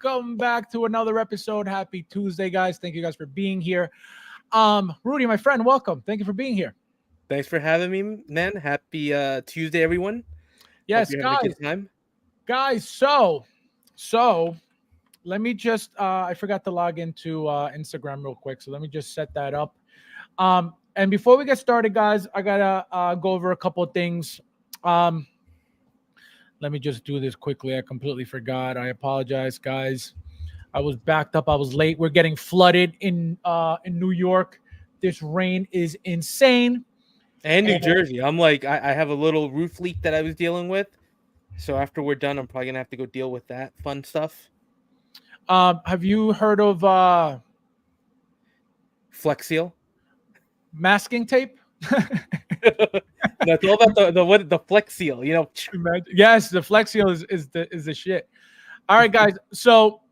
welcome back to another episode. Happy Tuesday, guys. Thank you guys for being here. Rudy, my friend, welcome. Thank you for being here. Thanks for having me, man. Happy Tuesday, everyone. Yes, Hope you're having guys. a good time. Guys, so let me just I forgot to log into Instagram real quick, so let me just set that up. And before we get started, guys, I gotta go over a couple of things. Let me just do this quickly. I completely forgot. I apologize, guys. I was backed up. I was late. We're getting flooded in New York. This rain is insane. And New Jersey. I'm like, I have a little roof leak that I was dealing with. So after we're done, I'm probably gonna have to go deal with that fun stuff. Have you heard of Flex Seal. masking tape? That's all about the Flex Seal. You know. Yes, the Flex Seal is the shit. All right, guys. So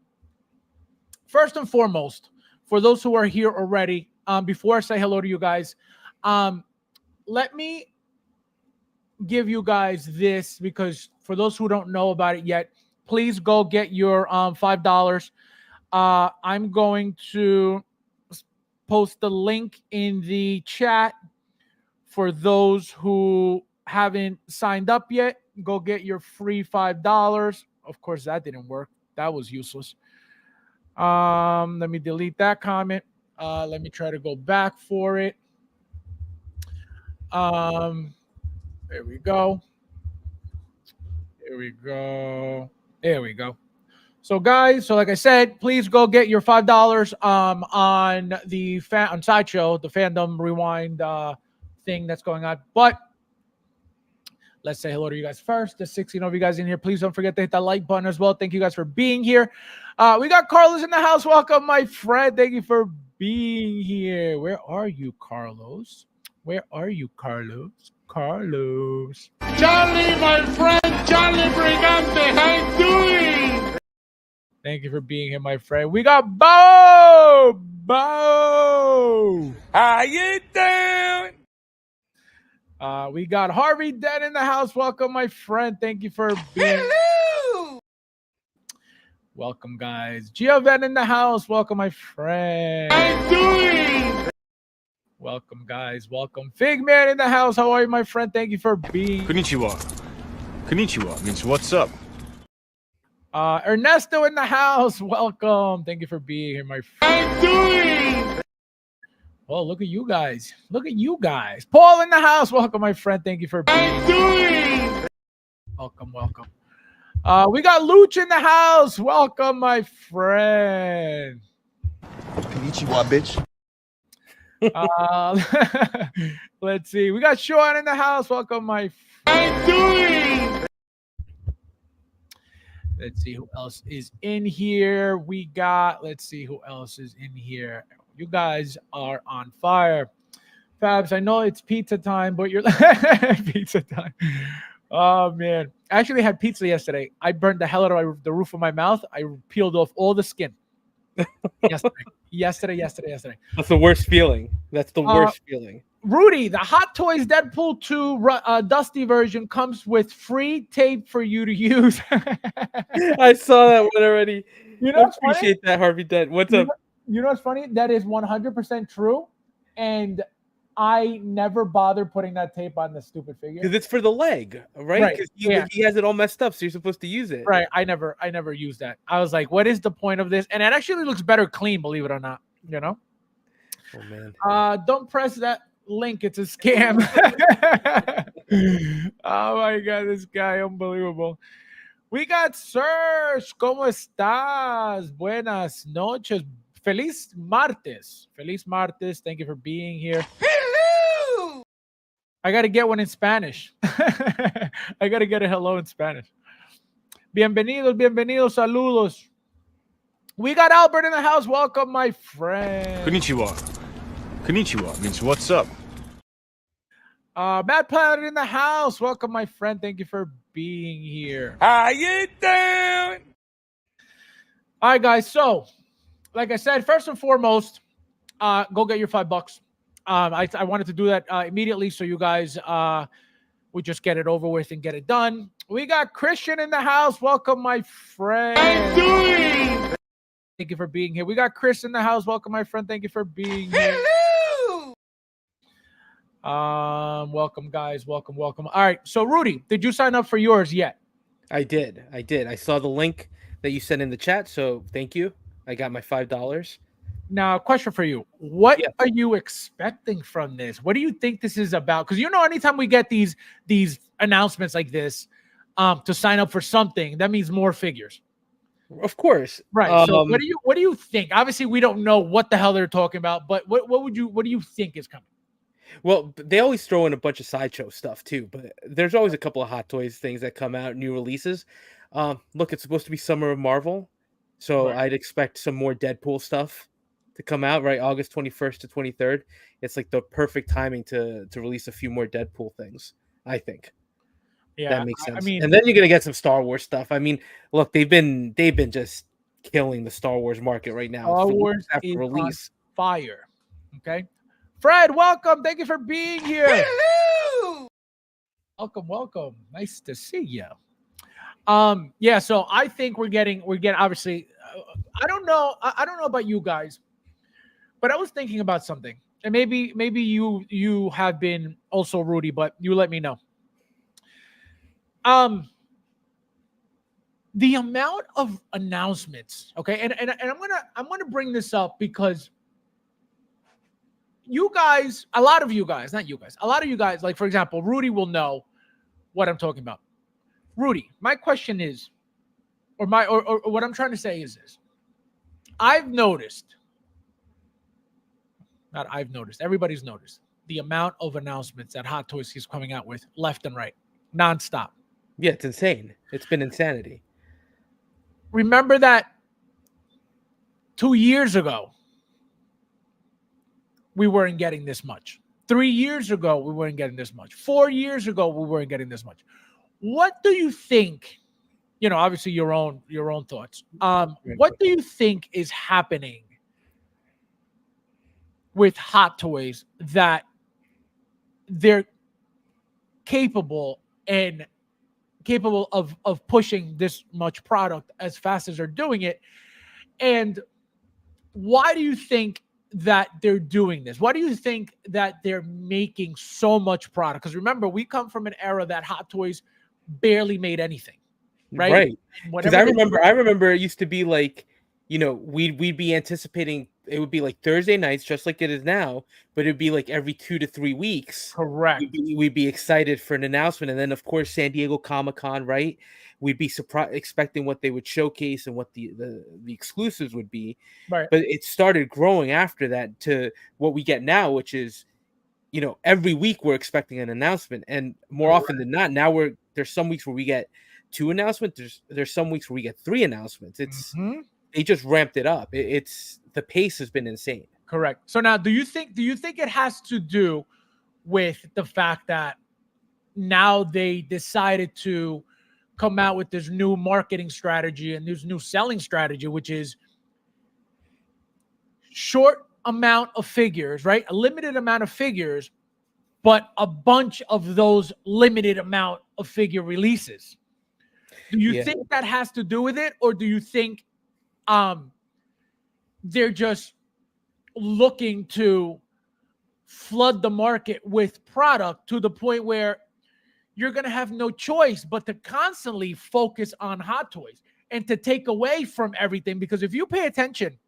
first and foremost, for those who are here already, before I say hello to you guys, let me give you guys this, because for those who don't know about it yet, please go get your $5. I'm going to post the link in the chat for those who haven't signed up yet. Go get your free $5. Of course, that didn't work. That was useless. Let me delete that comment. Let me try to go back for it. There we go. There we go. So, guys, like I said, please go get your $5 on the on Sideshow, the fandom rewind thing that's going on. But let's say hello to you guys first. There's 16 of you guys in here. Please don't forget to hit that like button as well. Thank you guys for being here. We got Carlos in the house. Welcome, my friend. Thank you for being here. Where are you, Carlos? Where are you, Carlos? Carlos. Charlie, my friend, Charlie Brigante, how you doing? Thank you for being here, my friend. We got Bo! Bo! How you doing? We got Harvey Dead in the house. Welcome, my friend. Thank you for being here. Hello! Welcome, guys. Giovan in the house. Welcome, my friend. How you doing? Welcome, guys. Welcome. Figman in the house. How are you, my friend? Thank you for being here. Konnichiwa. Konnichiwa means what's up. Ernesto in the house. Welcome. Thank you for being here, my friend. How you doing? Oh, look at you guys. Look at you guys. Paul in the house. Welcome, my friend. Thank you for being How you doing? Welcome. We got Luch in the house. Welcome, my friend. Konnichiwa, bitch. Let's see. We got Sean in the house. Welcome, my friend. How you doing? Let's see who else is in here. Let's see who else is in here. You guys are on fire. Fabs, I know it's pizza time, but you're pizza time. Oh, man. I actually had pizza yesterday. I burned the hell out of the roof of my mouth. I peeled off all the skin. Yesterday. That's the worst feeling. That's the worst feeling. Rudy, the Hot Toys Deadpool 2 Dusty version comes with free tape for you to use. I saw that one already. You know I what's funny? appreciate that, Harvey Dent. What's up? You know what's funny? That is 100% true. And I never bothered putting that tape on the stupid figure. Because it's for the leg, right? Because he has it all messed up, so you're supposed to use it. Right. I never used that. I was like, what is the point of this? And it actually looks better clean, believe it or not. You know? Oh, man. Don't press that link. It's a scam. Oh, my God. This guy, unbelievable. We got Serge. ¿Cómo estás? Buenas noches. Feliz martes. Feliz martes. Thank you for being here. Hello! I got to get one in Spanish. I got to get a hello in Spanish. Bienvenidos, saludos. We got Albert in the house. Welcome, my friend. Konnichiwa. Konnichiwa means what's up. Matt Planet in the house. Welcome, my friend. Thank you for being here. How you doing? All right, guys. So, like I said, first and foremost, go get your $5. I wanted to do that immediately so you guys we just get it over with and get it done. We got Christian in the house. Welcome, my friend. I'm doing. Thank you for being here. We got Chris in the house. Welcome, my friend. Thank you for being here. Welcome, guys. Welcome. All right. So, Rudy, did you sign up for yours yet? I did. I saw the link that you sent in the chat, so thank you. I got my $5. Now, question for you. What Yes. are you expecting from this? What do you think this is about? Because anytime we get these announcements like this to sign up for something, that means more figures. Of course. Right. So what do you think? Obviously, we don't know what the hell they're talking about, but what do you think is coming? Well, they always throw in a bunch of Sideshow stuff too, but there's always a couple of Hot Toys things that come out, new releases. Look, it's supposed to be Summer of Marvel, so Right. I'd expect some more Deadpool stuff to come out, right? August 21st to 23rd. It's like the perfect timing to release a few more Deadpool things, I think. Yeah, That makes sense. I mean, and then you're gonna get some Star Wars stuff. I mean, look, they've been just killing the Star Wars market right now. Star Release Wars after is release. on fire. Okay, Fred, welcome. Thank you for being here. Hello. Welcome. Nice to see you. Yeah. So I think we're getting obviously. I don't know about you guys, but I was thinking about something, and maybe you have been also, Rudy, but you let me know. The amount of announcements, okay, and I'm gonna bring this up because you guys, a lot of you guys, like for example, Rudy will know what I'm talking about. Rudy, my question is, or what I'm trying to say is this: everybody's noticed the amount of announcements that Hot Toys is coming out with left and right, nonstop. Yeah, it's insane. It's been insanity. Remember that 2 years ago, we weren't getting this much. 3 years ago, we weren't getting this much. 4 years ago, we weren't getting this much. What do you think? Obviously your own thoughts. What do you think is happening with Hot Toys that they're capable of pushing this much product as fast as they're doing it? And why do you think that they're doing this? Why do you think that they're making so much product? Because remember, we come from an era that Hot Toys barely made anything, right? Because I remember it used to be like, we'd be anticipating it would be like Thursday nights, just like it is now, but it'd be like every 2 to 3 weeks. Correct. We'd be excited for an announcement, and then of course San Diego Comic-Con, right? We'd be expecting what they would showcase and what the exclusives would be. Right. But it started growing after that to what we get now, which is, every week we're expecting an announcement, and more often than not, now there's some weeks where we get 2 announcements. There's some weeks where we get 3 announcements. It's they just ramped it up. It's the pace has been insane. Correct. So now, do you think it has to do with the fact that now they decided to come out with this new marketing strategy and this new selling strategy, which is short amount of figures, right? A limited amount of figures, but a bunch of those limited amount of figure releases. Do you think that has to do with it, or do you think they're just looking to flood the market with product to the point where you're going to have no choice but to constantly focus on Hot Toys and to take away from everything? Because if you pay attention,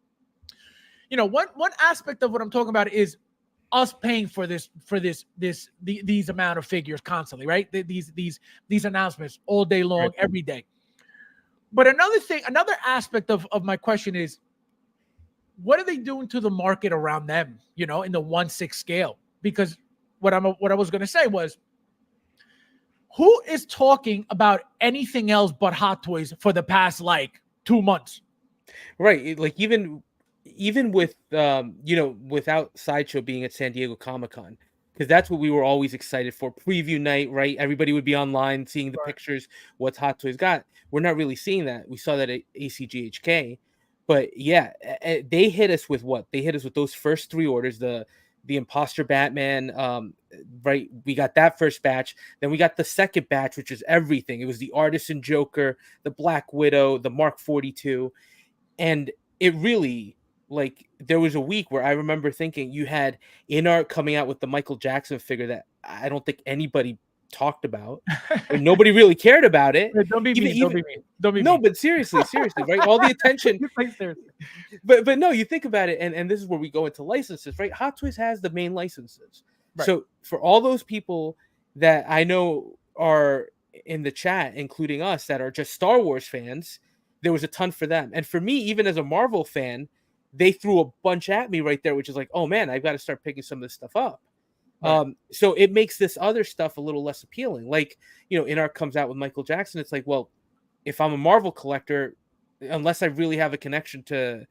one aspect of what I'm talking about is us paying for these amount of figures constantly, right? These announcements all day long, every day. But another aspect of my question is, what are they doing to the market around them, in the 1/6 scale? Because what I was going to say was, who is talking about anything else but Hot Toys for the past 2 months? Right. Like even with without Sideshow being at San Diego Comic-Con, because that's what we were always excited for. Preview night, right? Everybody would be online seeing the pictures, what's Hot Toys got. We're not really seeing that. We saw that at ACGHK. But yeah, they hit us with what? They hit us with those first 3 orders, the the Imposter Batman. Right, we got that first batch. Then we got the second batch, which is everything. It was the Artisan Joker, the Black Widow, the Mark 42, and it really, like, there was a week where I remember thinking you had InArt coming out with the Michael Jackson figure that I don't think anybody talked about, or nobody really cared about it. Don't be mean. Don't be mean. Don't be No, mean. but seriously, right? All the attention. Like, seriously. But no, you think about it, and this is where we go into licenses, right? Hot Toys has the main licenses. Right. So for all those people that I know are in the chat, including us, that are just Star Wars fans, there was a ton for them. And for me, even as a Marvel fan, they threw a bunch at me right there, which is like, oh man, I've got to start picking some of this stuff up. Right. So it makes this other stuff a little less appealing. Like, InArt comes out with Michael Jackson. It's like, well, if I'm a Marvel collector, unless I really have a connection to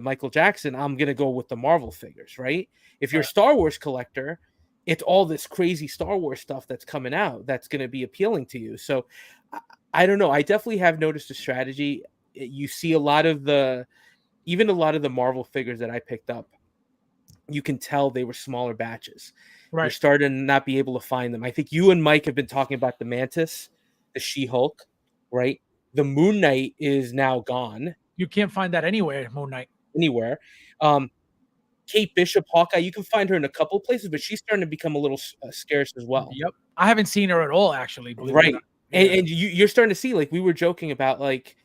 Michael Jackson, I'm going to go with the Marvel figures, right? If you're a Star Wars collector, it's all this crazy Star Wars stuff that's coming out that's going to be appealing to you. So I don't know. I definitely have noticed a strategy. You see even a lot of the Marvel figures that I picked up, you can tell they were smaller batches. Right. You're starting to not be able to find them. I think you and Mike have been talking about the Mantis, the She-Hulk, right? The Moon Knight is now gone. You can't find that anywhere, Moon Knight. Anywhere. Kate Bishop, Hawkeye, you can find her in a couple places, but she's starting to become a little scarce as well. Yep. I haven't seen her at all, actually. Right. And you're starting to see, like, we were joking about, like,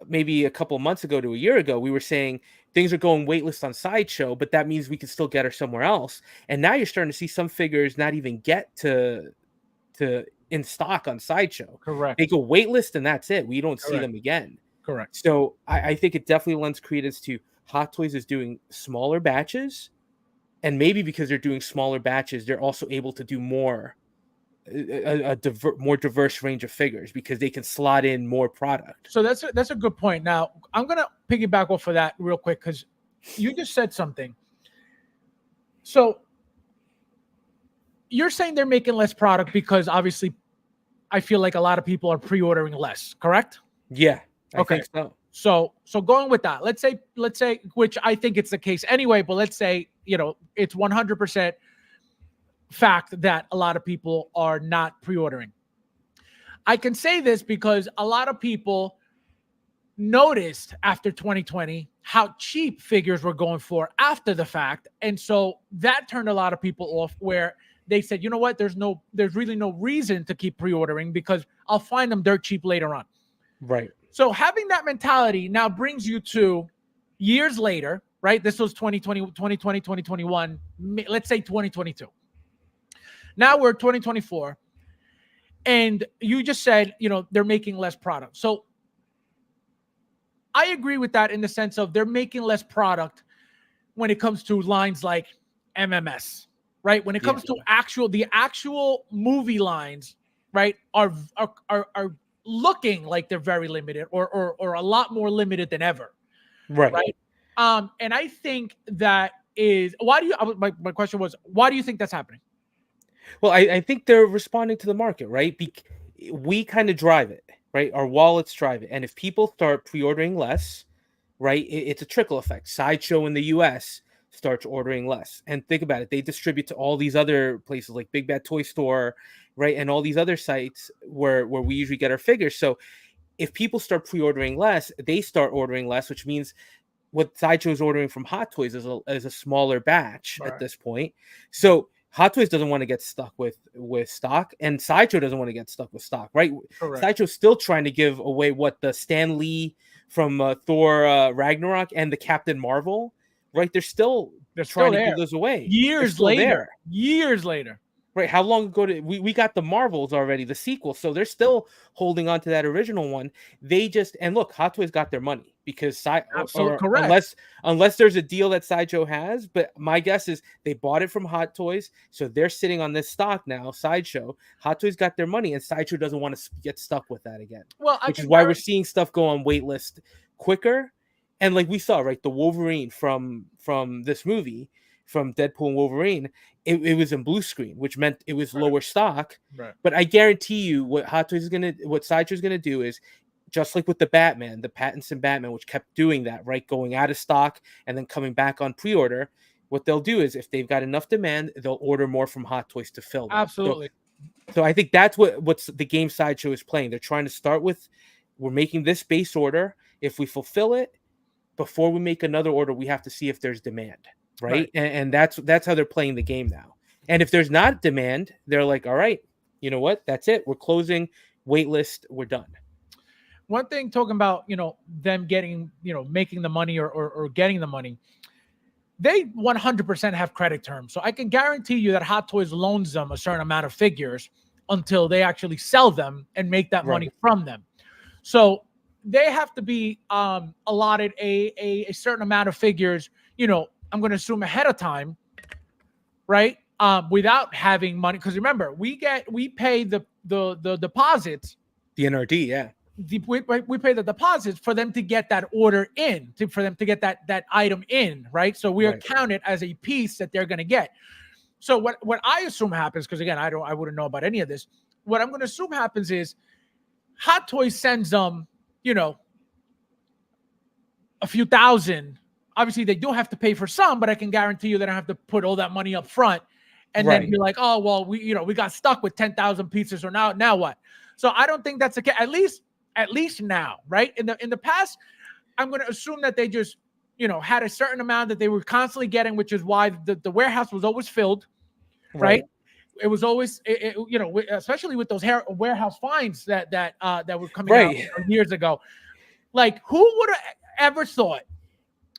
maybe a couple months ago to a year ago, we were saying things are going waitlist on Sideshow, but that means we can still get her somewhere else. And now you're starting to see some figures not even get to in stock on Sideshow. Correct. They go waitlist and that's it. We don't see them again. Correct. So I think it definitely lends credence to Hot Toys is doing smaller batches, and maybe because they're doing smaller batches, they're also able to do more diverse range of figures because they can slot in more product. So that's a good point. Now I'm gonna piggyback off of that real quick because you just said something. So you're saying they're making less product because obviously I feel like a lot of people are pre-ordering less, correct? Yeah. I Okay. think so. So going with that, let's say, which I think it's the case anyway, but let's say, it's 100% fact that a lot of people are not pre-ordering. I can say this because a lot of people noticed after 2020 how cheap figures were going for after the fact. And so that turned a lot of people off where they said, you know what, there's really no reason to keep pre-ordering because I'll find them dirt cheap later on. Right. So having that mentality now brings you to years later, right? This was 2020, 2021, let's say 2022. Now we're 2024. And you just said, they're making less product. So I agree with that in the sense of they're making less product when it comes to lines like MMS, right? When it comes to the actual movie lines, right, are looking like they're very limited or a lot more limited than ever. Right. And I think that is my question was, why do you think that's happening? Well, I think they're responding to the market, right? We kind of drive it, right? Our wallets drive it. And if people start pre-ordering less, right, it's a trickle effect. Sideshow in the US starts ordering less. And think about it. They distribute to all these other places like Big Bad Toy Store, right? And all these other sites where we usually get our figures. So if people start pre-ordering less, they start ordering less, which means what Sideshow is ordering from Hot Toys is a smaller batch at this point. So Hot Toys doesn't want to get stuck with stock, and Sideshow doesn't want to get stuck with stock, right? Correct. Sideshow's still trying to give away what the Stan Lee from Thor Ragnarok and the Captain Marvel, right? They're trying to give those away. Years later. Right. How long ago we got the Marvels already, the sequel. So they're still holding on to that original one. And look, Hot Toys got their money because correct. Unless there's a deal that Sideshow has, but my guess is they bought it from Hot Toys. So they're sitting on this stock now, Sideshow. Hot Toys got their money and Sideshow doesn't want to get stuck with that again. Which is why we're seeing stuff go on waitlist quicker. And like we saw, right, the Wolverine from this movie, from Deadpool and Wolverine, it was in blue screen, which meant it was lower stock. Right. But I guarantee you what Sideshow is gonna do is just like with the Batman, the Pattinson Batman, which kept doing that, right? Going out of stock and then coming back on pre-order. what they'll do is if they've got enough demand, they'll order more from Hot Toys to fill that. Absolutely. So I think that's what's the game Sideshow is playing. They're trying to start with, we're making this base order. If we fulfill it, before we make another order, we have to see if there's demand, right? And that's how they're playing the game now. And if there's not demand, they're like, all right, you know what? That's it. We're closing, waitlist, we're done. One thing talking about, them getting, making the money or getting the money, they 100% have credit terms. So I can guarantee you that Hot Toys loans them a certain amount of figures until they actually sell them and make that money from them. So they have to be allotted a certain amount of figures, I'm going to assume ahead of time, right? Without having money. Because remember, we pay the deposits. The NRD, yeah. We pay the deposits for them to get that order in, for them to get that item in, right? So we are counted as a piece that they're going to get. So what I assume happens, because again, I wouldn't know about any of this. What I'm going to assume happens is Hot Toys sends them, a few thousand. Obviously, they do have to pay for some, but I can guarantee you they don't have to put all that money up front and then be like, oh well, we got stuck with 10,000 pieces, or now what? So I don't think that's the case. At least now, right? In the past, I'm going to assume that they just, had a certain amount that they were constantly getting, which is why the warehouse was always filled, right? It was always, especially with those warehouse finds that were coming out years ago. Like, who would have ever thought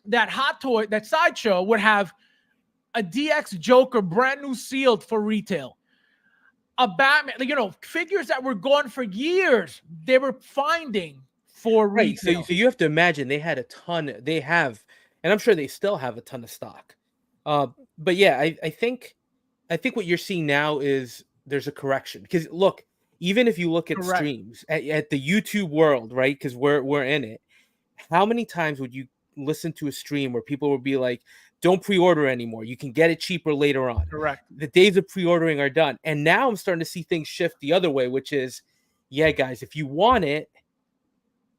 that that Sideshow would have a DX Joker brand new sealed for retail? A Batman, figures that were gone for years, they were finding for retail. So you have to imagine they had and I'm sure they still have a ton of stock. But yeah, I think what you're seeing now is there's a correction, because look, even if you look at streams at the YouTube world, right? Because we're in it. How many times would you listen to a stream where people would be like, don't pre-order anymore, you can get it cheaper later on? Correct. The days of pre-ordering are done. And now I'm starting to see things shift the other way, which is, yeah, guys, if you want it,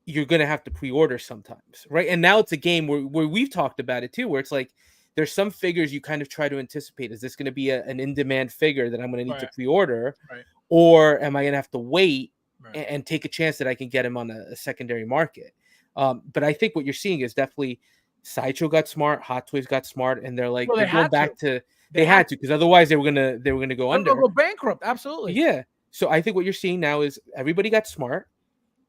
you're going to have to pre-order sometimes, right? And now it's a game where we've talked about it too, where it's like, there's some figures you kind of try to anticipate. Is this going to be an in-demand figure that I'm going to need to pre-order? Or am I going to have to wait and take a chance that I can get them on a secondary market? But I think what you're seeing is definitely Sideshow got smart, Hot Toys got smart, and they're like, they're going back to they had to, because otherwise they were gonna go under. Go bankrupt, absolutely. Yeah. So I think what you're seeing now is everybody got smart,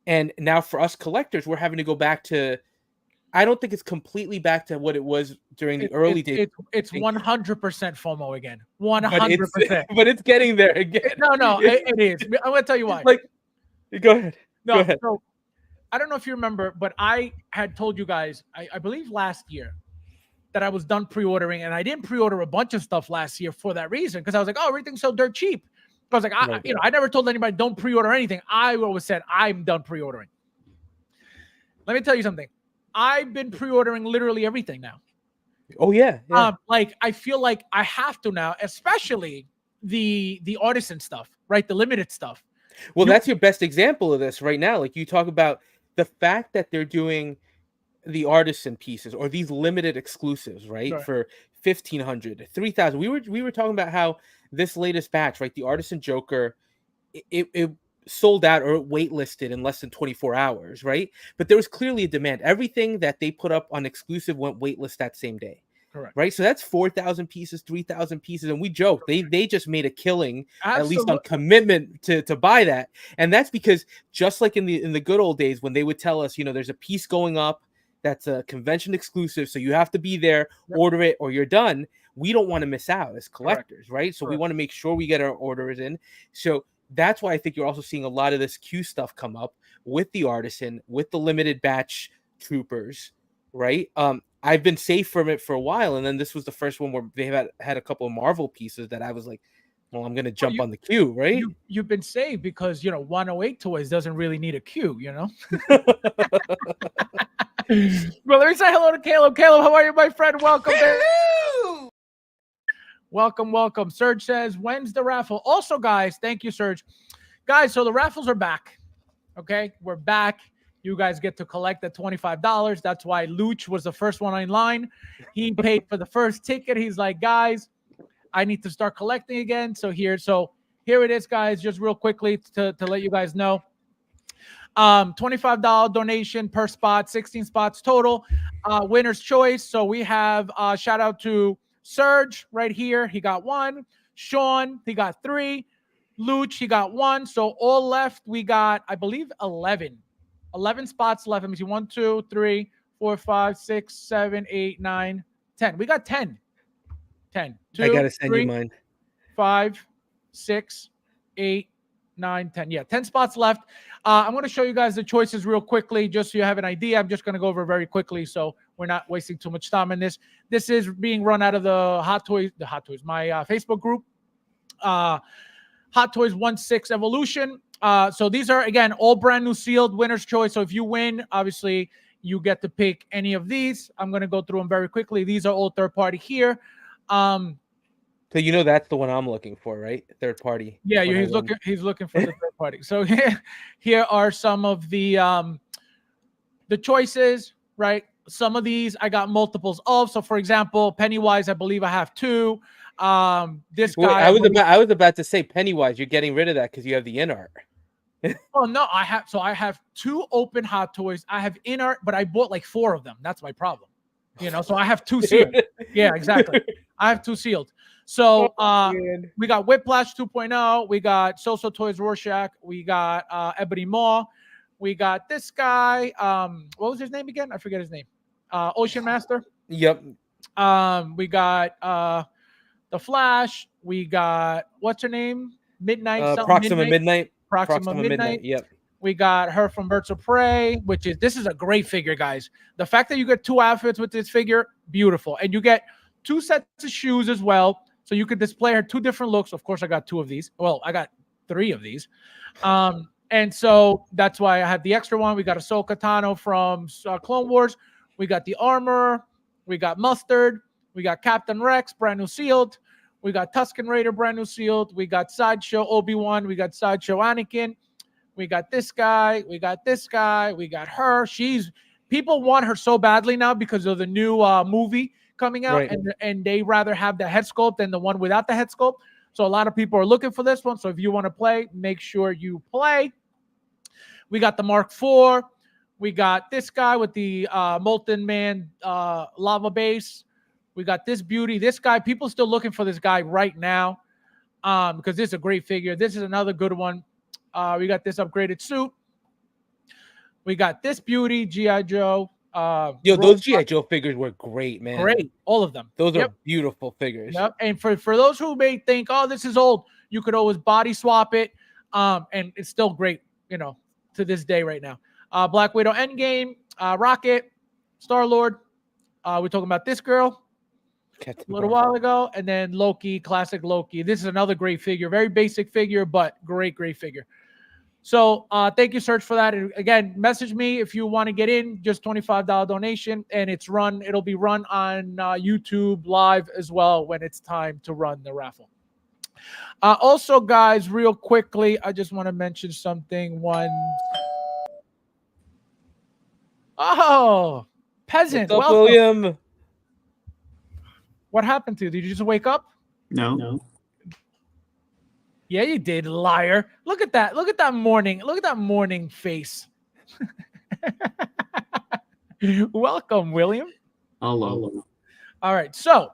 and now for us collectors, we're having to go back to. I don't think it's completely back to what it was during the early days. It's 100% FOMO again. 100%. But it's getting there again. No, it is. I'm gonna tell you why. Like, go ahead. No, go ahead. So I don't know if you remember, but I had told you guys, I believe last year, that I was done pre-ordering, and I didn't pre-order a bunch of stuff last year for that reason, because I was like, oh, everything's so dirt cheap. I was like, I never told anybody don't pre-order anything. I always said I'm done pre-ordering. Let me tell you something. I've been pre-ordering literally everything now. Oh yeah. Like I feel like I have to now, especially the artisan stuff, right? The limited stuff. Well, that's your best example of this right now. Like, you talk about the fact that they're doing the artisan pieces or these limited exclusives, right? For 1,500, 3,000. We were talking about how this latest batch, right? The artisan Joker, it sold out or waitlisted in less than 24 hours, right? But there was clearly a demand. Everything that they put up on exclusive went waitlist that same day. Correct. Right. So that's 4,000 pieces, 3,000 pieces. And we joke, they just made a killing, at least on commitment to buy that. And that's because just like in the good old days, when they would tell us, there's a piece going up that's a convention exclusive, so you have to be there, order it, or you're done. We don't want to miss out as collectors, right? So we want to make sure we get our orders in. So that's why I think you're also seeing a lot of this Q stuff come up with the artisan, with the limited batch troopers, right? I've been safe from it for a while, and then this was the first one where they had a couple of Marvel pieces that I was like, well, I'm going to jump on the queue, right? You've been saved because, 108 Toys doesn't really need a queue, Well, let me say hello to Caleb. Caleb, how are you, my friend? Welcome. Welcome. Serge says, when's the raffle? Also, guys, thank you, Serge. Guys, so the raffles are back. Okay, we're back. you guys get to collect the $25. That's why Luch was the first one in line. He paid for the first ticket. He's like, guys, I need to start collecting again. So here it is, guys. Just real quickly to let you guys know. $25 donation per spot, 16 spots total. Winner's choice. So we have shout out to Serge right here. He got 1. Sean, he got 3. Luch, he got 1. So all left, we got, I believe, 11 spots left. Let me see. 1, 2, 3, 4, 5, 6, 7, 8, 9, 10. We got 10. 10. 2, I gotta send 3, you mine. 5, 6, 8, 9, 10. Yeah, 10 spots left. I'm going to show you guys the choices real quickly, just so you have an idea. I'm just going to go over very quickly, so we're not wasting too much time in this. This is being run out of the Hot Toys, my Facebook group, Hot Toys 1/6 Evolution. So these are, again, all brand new sealed, winner's choice. So if you win, obviously you get to pick any of these. I'm going to go through them very quickly. These are all third party here. So you know that's the one I'm looking for, right? Third party. Yeah, he's looking for the third party. So here are some of the choices, right? Some of these I got multiples of. So for example, Pennywise, I believe I have 2. This guy, Wait, I was about to say Pennywise. You're getting rid of that because you have the in art. Oh no, I have 2 open Hot Toys. I have in art, but I bought like 4 of them. That's my problem. So I have 2 sealed. Yeah, exactly. I have 2 sealed. So we got Whiplash 2.0. We got Soso Toys Rorschach. We got Ebony Maw. We got this guy. What was his name again? I forget his name. Ocean Master. Yep. We got the Flash. We got, what's her name? Midnight. Proxima Midnight. Proxima Midnight. Yep. We got her from Birds of Prey, this is a great figure, guys. The fact that you get 2 outfits with this figure, beautiful. And you get 2 sets of shoes as well. So you could display her 2 different looks. Of course, I got 2 of these. Well, I got 3 of these. And so that's why I had the extra one. We got Ahsoka Tano from Clone Wars. We got the Armor. We got Mustard. We got Captain Rex, brand new sealed. We got Tusken Raider, brand new sealed. We got Sideshow Obi-Wan. We got Sideshow Anakin. We got this guy. We got this guy. We got her. People want her so badly now because of the new movie coming out, right. and they rather have the head sculpt than the one without the head sculpt. So a lot of people are looking for this one. So if you want to play, make sure you play. We got the Mark IV. We got this guy with the Molten Man lava base. We got this beauty. This guy, people still looking for this guy right now because this is a great figure. This is another good one. We got this upgraded suit. We got this beauty, G.I. Joe. Those G.I. Joe figures were great, man. Great. All of them. Those are beautiful figures. Yep. And for those who may think, oh, this is old, you could always body swap it. And it's still great, to this day right now. Black Widow Endgame, Rocket, Star-Lord. We're talking about this girl a little while ago. And then Loki, classic Loki. This is another great figure. Very basic figure, but great figure. So thank you, Serge, for that. And again, message me if you want to get in. Just $25 donation, and it'll be run on YouTube live as well when it's time to run the raffle. Also, guys, real quickly, I just want to mention something. Peasant. What's up, William? What happened to you? Did you just wake up? No. Yeah, you did, liar. Look at that. Look at that morning face. Welcome, William. Hello. All right. So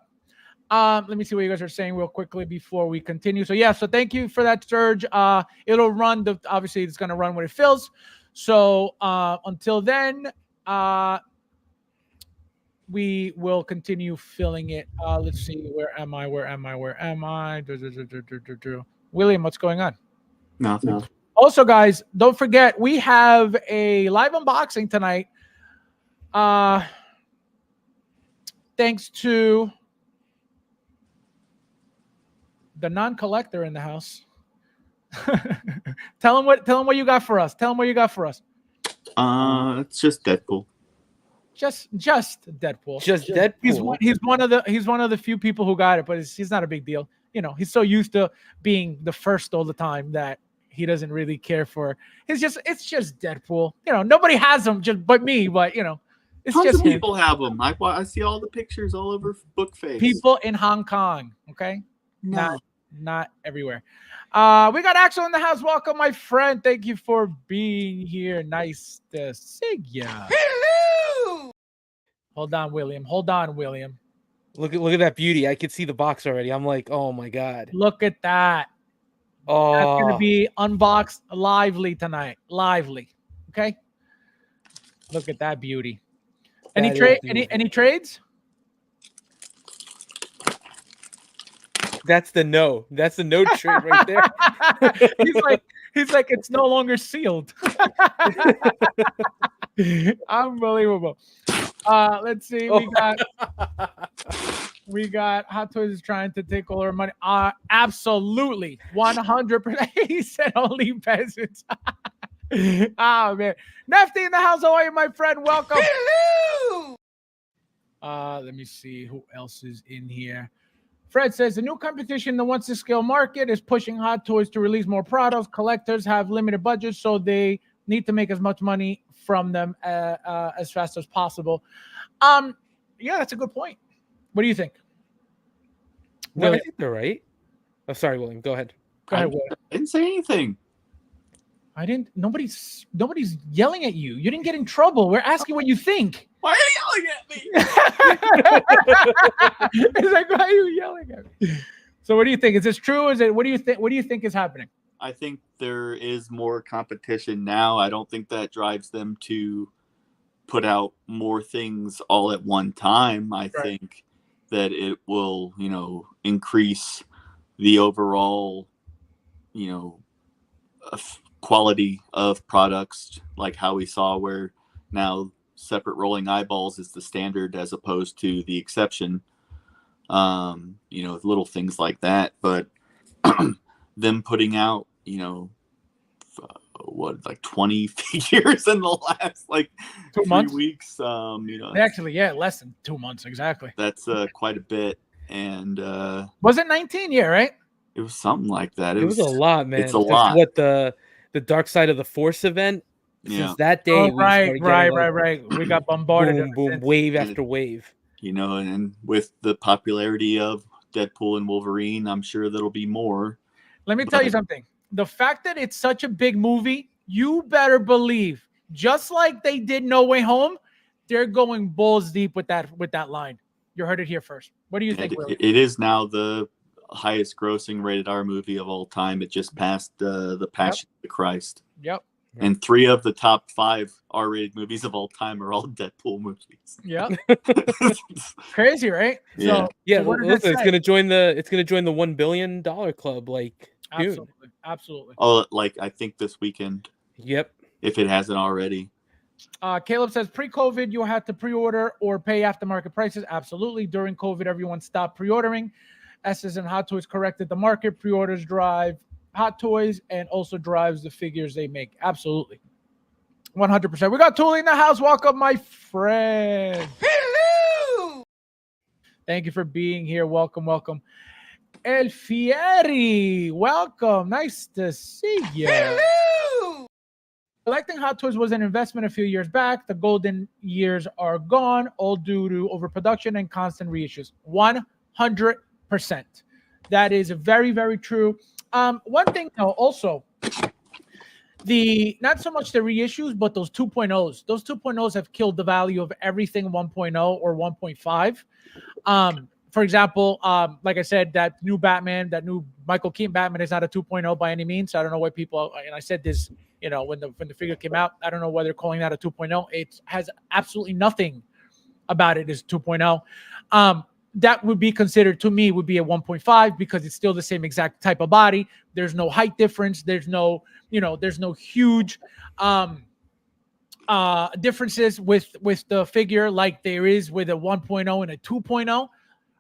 let me see what you guys are saying real quickly before we continue. So thank you for that, Serge. It'll run obviously it's gonna run when it fills. So until then, we will continue filling it. Let's see, where am I? William, what's going on? Nothing. Also, guys, don't forget, we have a live unboxing tonight. Thanks to the non-collector in the house. Tell him what you got for us. It's just Deadpool. Just Deadpool. Just Deadpool. He's one of the few people who got it, but he's not a big deal. He's so used to being the first all the time that he doesn't really care for. It's just Deadpool. Nobody has him but me. But it's Tons just of him. people have them. I see all the pictures all over Bookface. People in Hong Kong. Okay, No. not everywhere. We got Axel in the house. Welcome, my friend. Thank you for being here. Nice to see ya. Hello! Hold on, William. Look at that beauty. I could see the box already. I'm like, oh my god. Look at that. Oh, That's gonna be unboxed lively tonight. Lively. Okay. Look at that beauty. Any That is trade? beautiful. Any trades? That's the no trade right there. he's like it's no longer sealed. Unbelievable. Let's see. We got Hot Toys is trying to take all our money. Absolutely, 100%. He said only peasants. Oh man, Nefty in the house. How are you, my friend? Welcome. Hello! Let me see who else is in here. Fred says the new competition, the wants to scale market, is pushing Hot Toys to release more products. Collectors have limited budgets, so they need to make as much money from them as fast as possible. Yeah, that's a good point. What do you think? No, I William? think they're right. Oh, sorry, William. Go ahead. Go ahead, William. I didn't say anything. I didn't. Nobody's yelling at you. You didn't get in trouble. We're asking what you think. Why are you yelling at me? It's like, why are you yelling at me? So, what do you think? Is this true? Is it? What do you think? What do you think is happening? I think there is more competition now. I don't think that drives them to put out more things all at one time. I think that it will, increase the overall, quality of products, like how we saw where now separate rolling eyeballs is the standard as opposed to the exception. Little things like that. But them putting out, 20 figures in the last 2 months? 3 weeks. Actually, less than 2 months exactly. That's quite a bit. And was it 19? Yeah, right. it was something like that. It was a lot, man. It's a lot. What the Dark Side of the Force event? Yeah. Since that day, Oh, we started getting, right. We got bombarded. boom, boom, wave after wave. And with the popularity of Deadpool and Wolverine, I'm sure there'll be more. Let me tell you something. The fact that it's such a big movie, you better believe, just like they did No Way Home, they're going balls deep with that line. You heard it here first. What do you think, Willie? It is now the highest grossing rated R movie of all time. It just passed the Passion of the Christ. Yep. And 3 of the top 5 R-rated movies of all time are all Deadpool movies. Yep. Crazy, right? Yeah. Yeah, what does listen, that it's say? gonna join the $1 billion club. Dude. Absolutely. Oh, I think this weekend, Yep. if it hasn't already. Caleb says pre-COVID, you had to pre-order or pay aftermarket prices. Absolutely. During COVID, everyone stopped pre-ordering. S's and Hot Toys corrected the market. Pre-orders drive Hot Toys and also drives the figures they make. Absolutely. 100%. We got Tuli in the house. Welcome, my friend. Hello! Thank you for being here. Welcome. El Fieri, welcome. Nice to see you. Hello! Collecting Hot Toys was an investment a few years back. The golden years are gone, all due to overproduction and constant reissues. 100%. That is very, very true. One thing, though, also, not so much the reissues, but those 2.0s. Those 2.0s have killed the value of everything 1.0 or 1.5. For example, like I said, that new Michael Keaton Batman is not a 2.0 by any means. So I don't know why people, and I said this, when the figure came out, I don't know why they're calling that a 2.0. It has absolutely nothing about it as 2.0. That would be considered, to me, would be a 1.5 because it's still the same exact type of body. There's no height difference. There's no huge differences with the figure like there is with a 1.0 and a 2.0,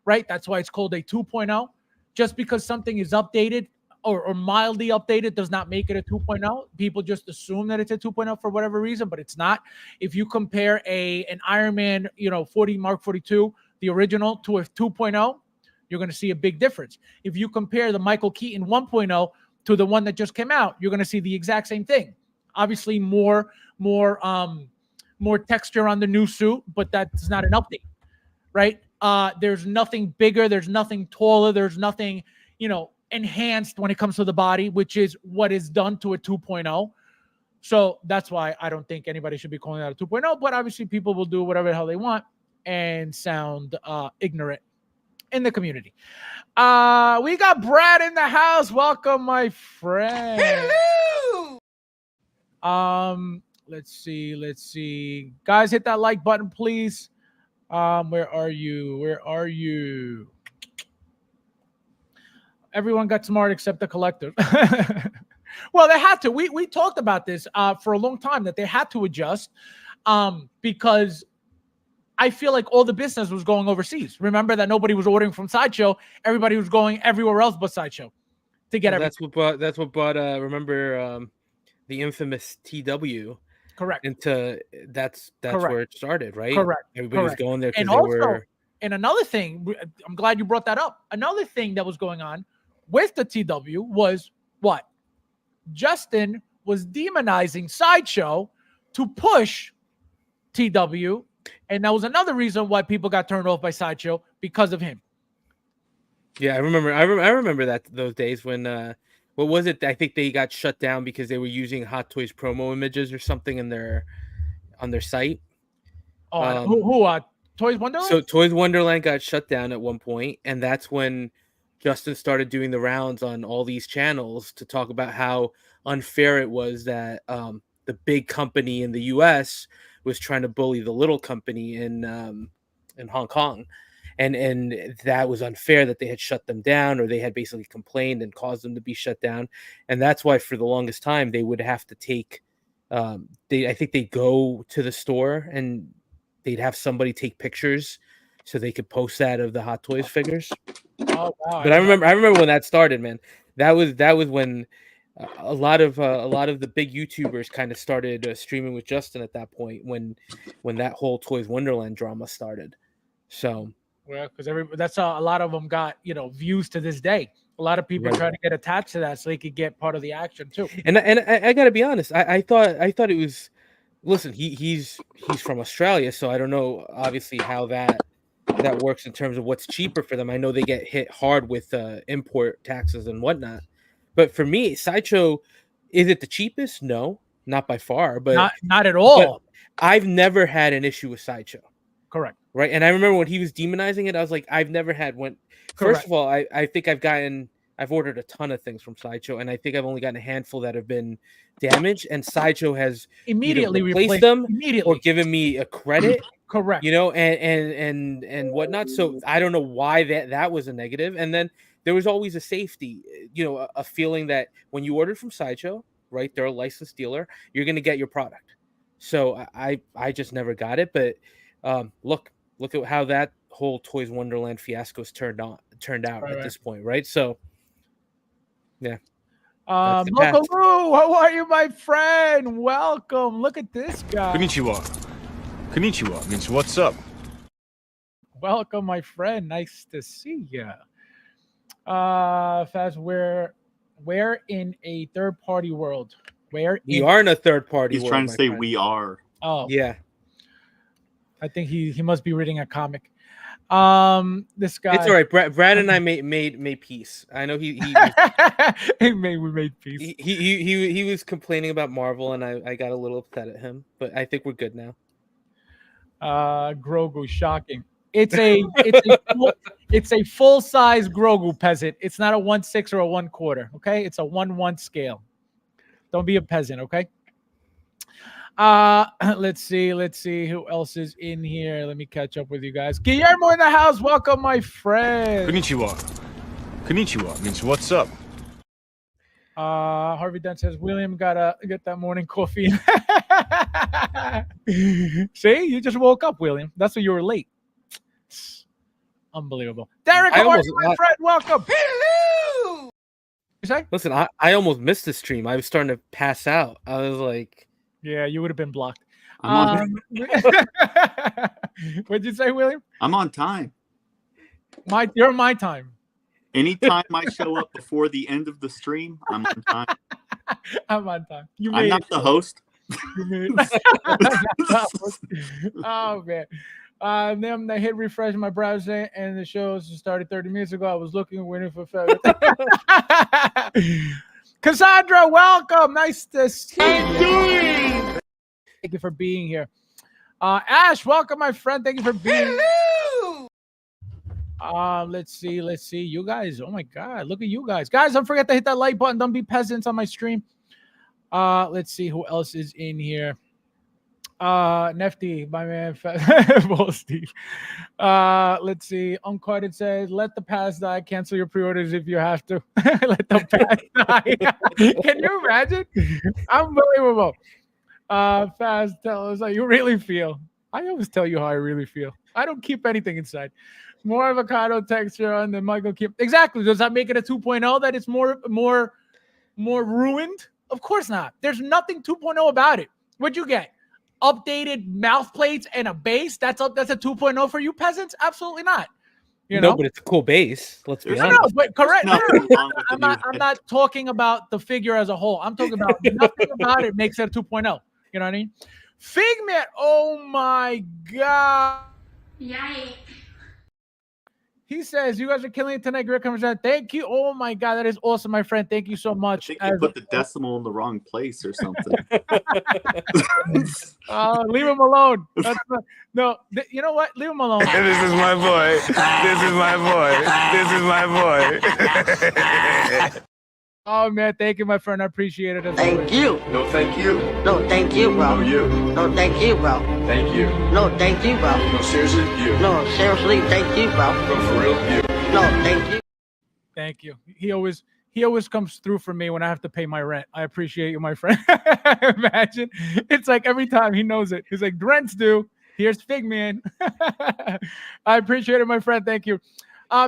right? That's why it's called a 2.0. Just because something is updated or mildly updated does not make it a 2.0. People just assume that it's a 2.0 for whatever reason, but it's not. If you compare an Iron Man, 40 Mark 42, the original, to a 2.0, you're going to see a big difference. If you compare the Michael Keaton 1.0 to the one that just came out, you're going to see the exact same thing. Obviously, more texture on the new suit, but that's not an update, right? There's nothing bigger, there's nothing taller, there's nothing, enhanced when it comes to the body, which is what is done to a 2.0. So that's why I don't think anybody should be calling that a 2.0, but obviously people will do whatever the hell they want and sound ignorant in the community. We got Brad in the house. Welcome, my friend. Hello. Let's see. Guys, hit that like button, please. Where are you? Everyone got smart except the collector. Well, they had to. We talked about this for a long time, that they had to adjust because I feel like all the business was going overseas. Remember that nobody was ordering from Sideshow. Everybody was going everywhere else but Sideshow to get everything. That's what brought remember the infamous TW. Correct. That's Correct. where it started, right? Correct. Everybody was going there because And they also, were. And another thing, I'm glad you brought that up. Another thing that was going on with the TW was what? Justin was demonizing Sideshow to push TW, and that was another reason why people got turned off by Sideshow, because of him. Yeah, I remember that those days when what was it? I think they got shut down because they were using Hot Toys promo images or something on their site. Oh, who? Toys Wonderland? So Toys Wonderland got shut down at one point, and that's when Justin started doing the rounds on all these channels to talk about how unfair it was that the big company in the U.S. was trying to bully the little company in Hong Kong, and that was unfair that they had shut them down, or they had basically complained and caused them to be shut down, and that's why for the longest time they would have to take. I think they'd go to the store and they'd have somebody take pictures so they could post that of the Hot Toys figures. Oh wow! But I remember when that started, man. That was when a lot of the big YouTubers kind of started streaming with Justin at that point when that whole Toys Wonderland drama started. So well, because that's how a lot of them got views to this day. A lot of people try to get attached to that so they could get part of the action too. And I got to be honest, I thought it was. Listen, he's from Australia, so I don't know obviously how that works in terms of what's cheaper for them. I know they get hit hard with import taxes and whatnot, but for me, Sideshow, is it the cheapest? No, not by far, but not at all. I've never had an issue with Sideshow. Correct. Right, and I remember when he was demonizing it, I was like, I've never had one. First of all, I think I've ordered a ton of things from Sideshow, and I think I've only gotten a handful that have been damaged, and Sideshow has immediately replaced them or given me a credit. Correct. And whatnot. So I don't know why that was a negative. And then there was always a safety, a feeling that when you ordered from Sideshow, right, they're a licensed dealer, you're going to get your product. So I just never got it. But look at how that whole Toys Wonderland fiasco's turned out at this point, right? So yeah. Loco Lou, how are you, my friend? Welcome. Look at this guy. Konnichiwa means what's up. Welcome, my friend. Nice to see you. Fast, we're in a third-party world. We are in a third-party world. He's trying to say we are. Oh. Yeah. I think he must be reading a comic. This guy. It's all right. Brad and I made peace. I know we made peace. He was complaining about Marvel, and I got a little upset at him, but I think we're good now. Grogu, shocking. It's a full size Grogu peasant. It's not a 1/6 or a 1/4. Okay, it's a 1/1 scale. Don't be a peasant. Okay. Let's see who else is in here. Let me catch up with you guys. Guillermo in the house. Welcome, my friend. Konnichiwa means what's up. Harvey Dent says William gotta get that morning coffee. See, you just woke up, William. That's why you were late. Unbelievable. Derek, how are you, my friend? Welcome. Hello. You say? Listen, I almost missed the stream. I was starting to pass out. I was like, yeah, you would have been blocked. I'm What'd you say, William? I'm on time. You're my time. Anytime I show up before the end of the stream, I'm on time. I'm on time. I'm not the host. Oh man. Then I hit refresh my browser and the show started 30 minutes ago. I was waiting for February. Cassandra, welcome. Nice to see you. Thank you for being here. Ash, welcome, my friend. Thank you for being here. Let's see. You guys, oh my God, look at you guys. Guys, don't forget to hit that like button. Don't be peasants on my stream. Let's see who else is in here. Nefty, my man, Bull Steve. Let's see. Uncarded says, let the past die. Cancel your pre-orders if you have to. Let the past die. Can you imagine? Unbelievable. Fast, tell us how you really feel. I always tell you how I really feel. I don't keep anything inside. More avocado texture on the Michael Keep. Exactly. Does that make it a 2.0 that it's more ruined? Of course not. There's nothing 2.0 about it. What'd you get? Updated mouth plates and a base? That's a 2.0 for you peasants? Absolutely not. You know, but it's a cool base. Let's be honest. No, but correct. Nothing wrong with the new I'm not talking about the figure as a whole. I'm talking about nothing about it makes it a 2.0. You know what I mean? Figment. Oh my God. Yikes. He says, you guys are killing it tonight. Great conversation. Thank you. Oh my God. That is awesome, my friend. Thank you so much. I think you put the decimal in the wrong place or something. Leave him alone. No, you know what? Leave him alone. This is my boy. This is my boy. This is my boy. Oh man, thank you, my friend. I appreciate it. Thank you. No, thank you. No, thank you, bro. No, you. No, thank you, bro. Thank you. No, thank you, bro. No, seriously, you. No, seriously, thank you, bro. No, for real, you. No, thank you. Thank you. He always comes through for me when I have to pay my rent. I appreciate you, my friend. Imagine. It's like every time he knows it. He's like, rent's due. Here's Figman. I appreciate it, my friend. Thank you.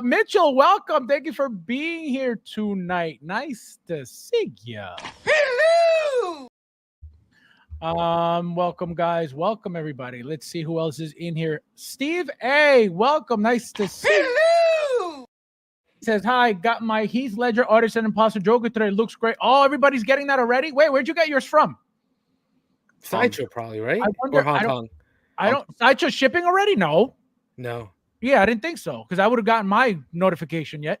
Mitchell, welcome. Thank you for being here tonight. Nice to see you. Hello. Welcome, guys. Welcome, everybody. Let's see who else is in here. Steve A, welcome. Nice to see you. Hello. He says, hi, got my Heath Ledger Artist and Imposter Joker today. Looks great. Oh, everybody's getting that already? Wait, where'd you get yours from? Sideshow, probably, right? I wonder, Or Hong Kong. I don't. Sideshow shipping already? No. No. Yeah, I didn't think so because I would have gotten my notification yet.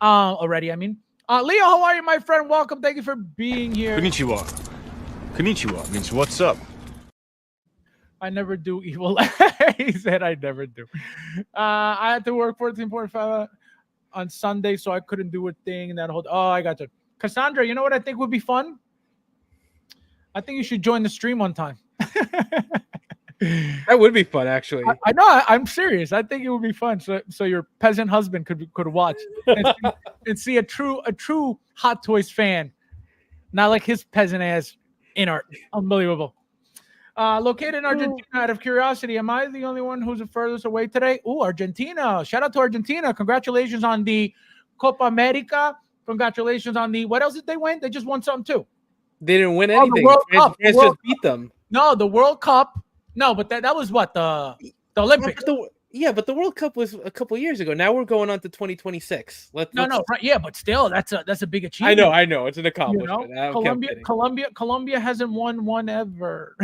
Already, I mean. Leo, how are you, my friend? Welcome. Thank you for being here. Konnichiwa. Konnichiwa means what's up. I never do evil. He said I never do. I had to work 14.5 on Sunday, so I couldn't do a thing. That whole. Oh, I got you. Cassandra, you know what I think would be fun? I think you should join the stream one time. That would be fun, actually. I know. I'm serious. I think it would be fun. So your peasant husband could watch and see a true Hot Toys fan, not like his peasant ass in art. Unbelievable. Located in Argentina. Out of curiosity, am I the only one who's the furthest away today? Oh, Argentina! Shout out to Argentina. Congratulations on the Copa America. Congratulations on the what else did they win? They just won something too. They didn't win anything. France just beat them. No, the World Cup. No, but that was what the Olympics. But the World Cup was a couple years ago. Now we're going on to 2026. Right, yeah, but still, that's a big achievement. I know, it's an accomplishment. You know? Colombia hasn't won one ever.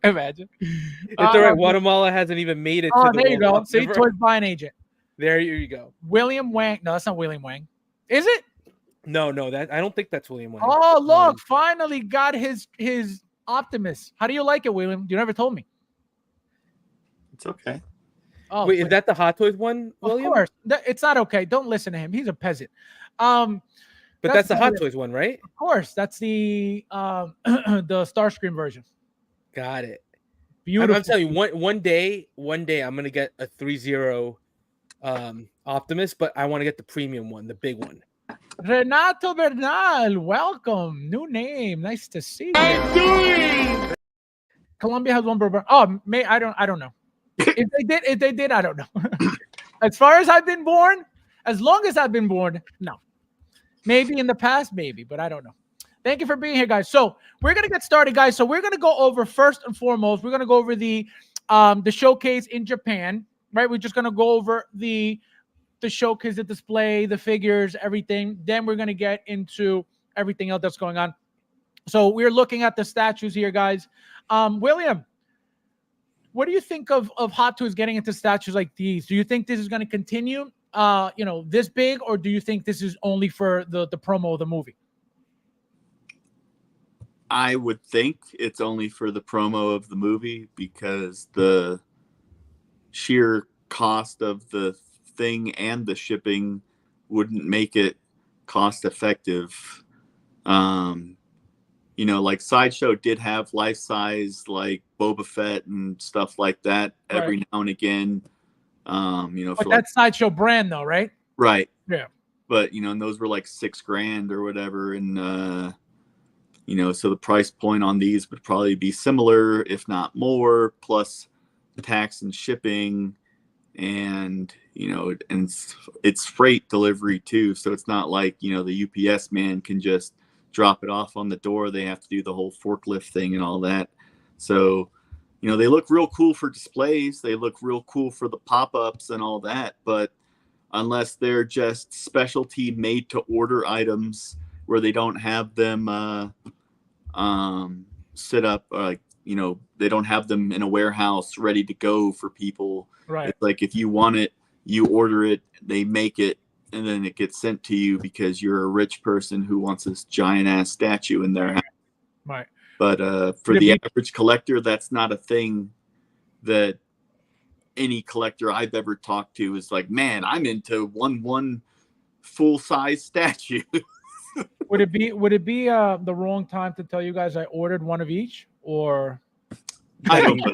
Imagine. It's all right. Guatemala hasn't even made it. To there you go. See, towards buying agent. There you go. William Wang. No, that's not William Wang. Is it? No, that I don't think that's William Wang. Oh, look! Finally got his Optimus. How do you like it, William? You never told me. It's okay. Oh, wait, is that the Hot Toys one, William? Of course. It's not okay. Don't listen to him. He's a peasant. But that's the Hot Toys one, right? Of course. That's the the Starscream version. Got it. Beautiful. I'm telling you, one day I'm gonna get a 3-0 Optimus, but I want to get the premium one, the big one. Renato Bernal, welcome. New name. Nice to see you. Colombia has one burger. Oh, I don't know. If they did, I don't know. As far as I've been born, as long as I've been born, no. Maybe in the past, maybe, but I don't know. Thank you for being here, guys. So we're gonna get started, guys. So we're gonna go over first and foremost. We're gonna go over the showcase in Japan, right? We're just gonna go over the the showcase, the display, the figures, everything. Then we're gonna get into everything else that's going on. So we're looking at the statues here, guys. William, what do you think of Hot Toys getting into statues like these? Do you think this is going to continue, this big, or do you think this is only for the promo of the movie? I would think it's only for the promo of the movie because the sheer cost of the thing and the shipping wouldn't make it cost effective. Like Sideshow did have life size like Boba Fett and stuff like that every now and again. But that's Sideshow brand though, right? Right. Yeah. But and those were like $6,000 or whatever, and so the price point on these would probably be similar, if not more, plus tax and shipping, and and it's freight delivery too. So it's not like the UPS man can just drop it off on the door. They have to do the whole forklift thing and all that. So they look real cool for displays. They look real cool for the pop-ups and all that. But unless they're just specialty made to order items where they don't have them set up, they don't have them in a warehouse ready to go for people. Right. It's like if you want it, you order it, they make it, and then it gets sent to you because you're a rich person who wants this giant ass statue in their house. Right. But for the average collector, that's not a thing that any collector I've ever talked to is like, man, I'm into one full size statue. Would it be the wrong time to tell you guys I ordered one of each, or? I don't know.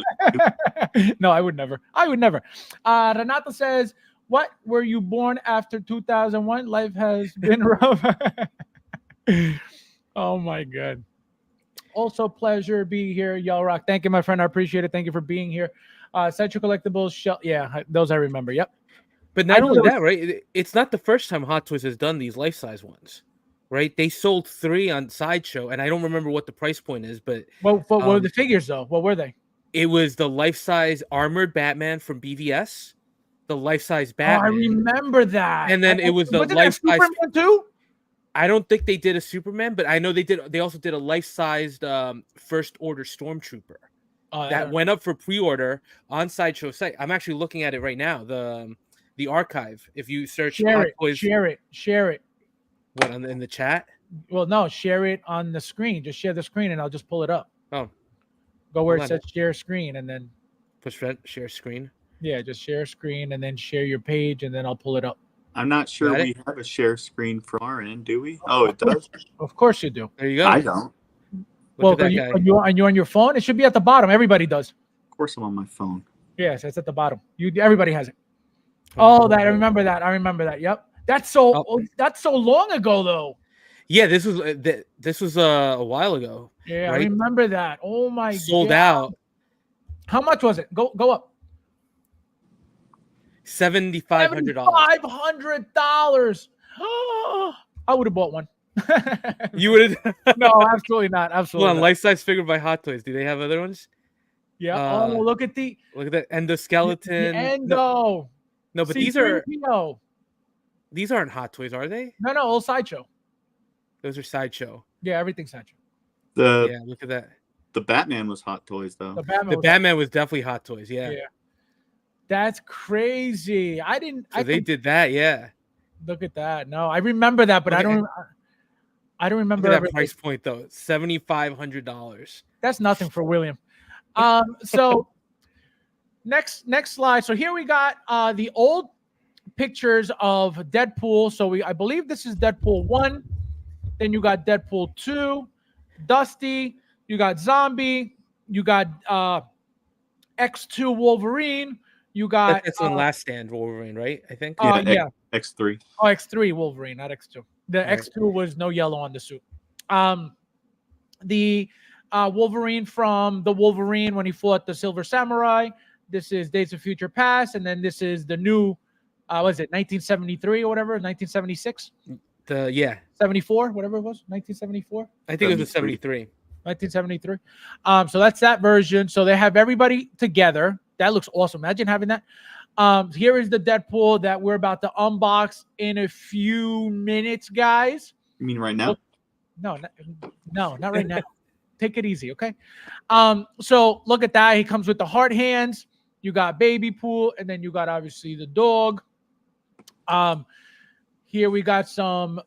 No, I would never. Renata says, what, were you born after 2001? Life has been rough. Oh my God. Also, pleasure being here. Y'all rock. Thank you, my friend. I appreciate it. Thank you for being here. Sideshow Collectibles. Yeah, those I remember. Yep. But not only that, right? It's not the first time Hot Toys has done these life-size ones, right? They sold 3 on Sideshow, and I don't remember what the price point is, but... What were the figures, though? What were they? It was the life-size armored Batman from BVS, the life-size Batman. Oh, I remember that. And then it was the life-size... Superman too? I don't think they did a Superman, but I know they did. They also did a life-sized First Order Stormtrooper that went up for pre-order on Sideshow site. I'm actually looking at it right now. The archive. If you search, share it. What in the chat? Well, no, share it on the screen. Just share the screen, and I'll just pull it up. Oh, go where it says share screen, and then push share screen. Yeah, just share screen, and then share your page, and then I'll pull it up. I'm not sure we have a share screen from our end, do we? Oh, it does? Of course you do. There you go. I don't. Well, are you on your phone? It should be at the bottom. Everybody does. Of course I'm on my phone. Yes, it's at the bottom. Everybody has it. Oh, I remember that. Yep. That's so long ago, though. Yeah, this was a while ago. Yeah, right? I remember that. Oh my God. Sold out. How much was it? Go up. $7,500. $7,500. I would have bought one. You would have? No, absolutely not. Absolutely. Hold on, life-size figure by Hot Toys. Do they have other ones? Yeah. Look at that endoskeleton. The endo. No, but these aren't Hot Toys, are they? No, all Sideshow. Those are Sideshow. Yeah, everything's Sideshow. Yeah, look at that. The Batman was Hot Toys, though. The Batman was definitely Hot Toys. Yeah. That's crazy. They did that. Yeah. Look at that. No, I remember that, but I don't remember that price point though. $7,500. That's nothing for William. So next slide. So here we got the old pictures of Deadpool. So I believe this is Deadpool 1. Then you got Deadpool 2, Dusty. You got Zombie. You got X2 Wolverine. You got that's on Last Stand Wolverine, right? I think. Yeah. X3. Oh, X3 Wolverine, not X2. The X2 was no yellow on the suit. The Wolverine from the Wolverine when he fought the Silver Samurai. This is Days of Future Past, and then this is the new. Was it 1973 or whatever? 1976. 74, whatever it was. 1974. I think it was a 73. 1973. So that's that version. So they have everybody together. That looks awesome. Imagine having that. Here is the Deadpool that we're about to unbox in a few minutes, guys. You mean right now? No, not right now. Take it easy, okay? So look at that. He comes with the heart hands. You got Baby Pool, and then you got obviously the dog. Here we got some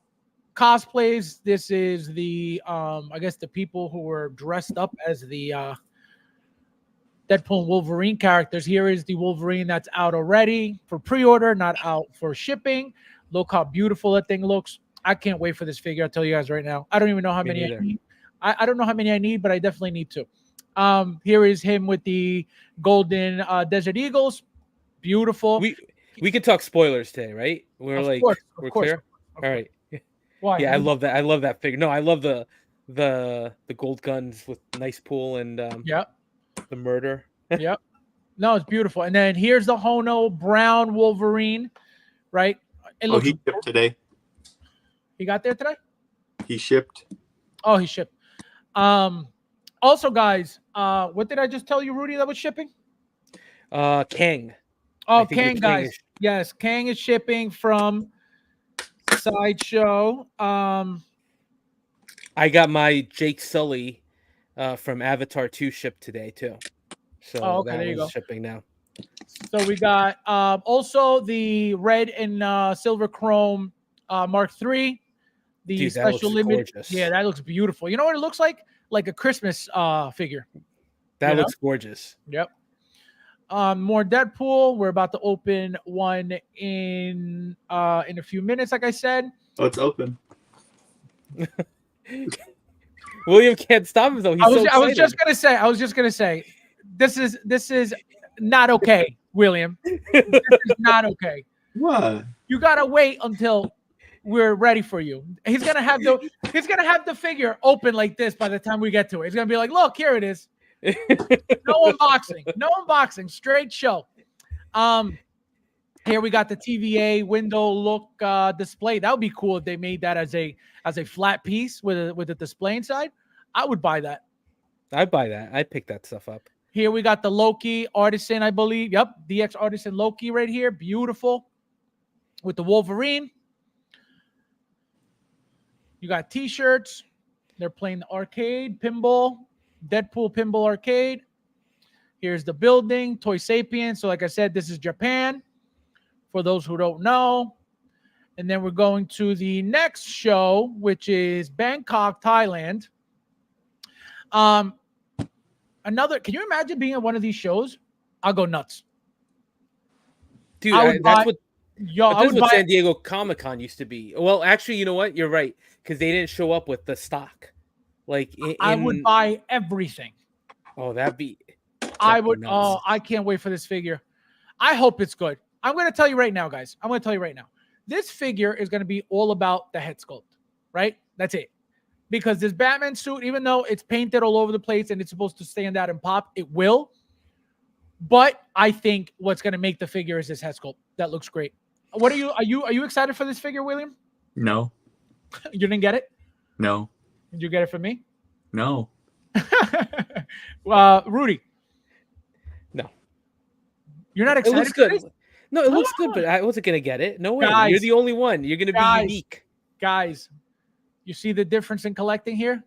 cosplays. This is the I guess the people who were dressed up as the Deadpool and Wolverine characters. Here is the Wolverine that's out already for pre-order, not out for shipping. Look how beautiful that thing looks. I can't wait for this figure. I'll tell you guys right now. I don't even know how many I need. I don't know how many I need, but I definitely need to. Here is him with the golden Desert Eagles. Beautiful. We could talk spoilers today, right? We're we're clear. All right. Why? Yeah, I love that. I love that figure. No, I love the gold guns with nice pool and the murder. Yep. No, it's beautiful. And then here's the Hono Brown Wolverine, right? It looks he shipped today. He got there today? He shipped. Oh, he shipped. Also, guys, what did I just tell you, Rudy, that was shipping? Kang. Oh, Kang, guys. Yes, Kang is shipping from Sideshow. I got my Jake Sully from Avatar 2 shipped today too. So there you go. Shipping now. So we got also the red and silver chrome Mark III. The Dude, special limited. Gorgeous. Yeah, that looks beautiful. You know what it looks like? Like a Christmas figure. That looks gorgeous. Yep. More Deadpool. We're about to open one in a few minutes, like I said. Oh, it's open. William can't stop him though. I was just gonna say, this is not okay, William. This is not okay. What? You gotta wait until we're ready for you. He's gonna have the figure open like this by the time we get to it. He's gonna be like, look, here it is. No unboxing, straight show. Here we got the TVA window look display. That would be cool if they made that as a flat piece with a display inside. I would buy that. I'd buy that. I'd pick that stuff up. Here we got the Loki Artisan, I believe. Yep, DX Artisan Loki right here. Beautiful. With the Wolverine. You got t-shirts. They're playing the arcade, pinball, Deadpool pinball arcade. Here's the building, Toy Sapien. So like I said, this is Japan, for those who don't know. And then we're going to the next show, which is Bangkok, Thailand. Can you imagine being at one of these shows? I'll go nuts. Dude, that's what San Diego Comic-Con used to be. Well, actually, you know what? You're right, because they didn't show up with the stock. I would buy everything. Oh, that'd be... I would. Nuts. Oh, I can't wait for this figure. I hope it's good. I'm going to tell you right now, guys. I'm going to tell you right now. This figure is going to be all about the head sculpt, right? That's it. Because this Batman suit, even though it's painted all over the place and it's supposed to stand out and pop, it will. But I think what's going to make the figure is this head sculpt. That looks great. What are you excited for this figure, William? No. You didn't get it? No. Did you get it from me? No. Rudy. No. You're not excited? It looks good. No, it looks good, but I wasn't going to get it. No way. Guys, you're the only one. You're going to be unique. Guys, you see the difference in collecting here?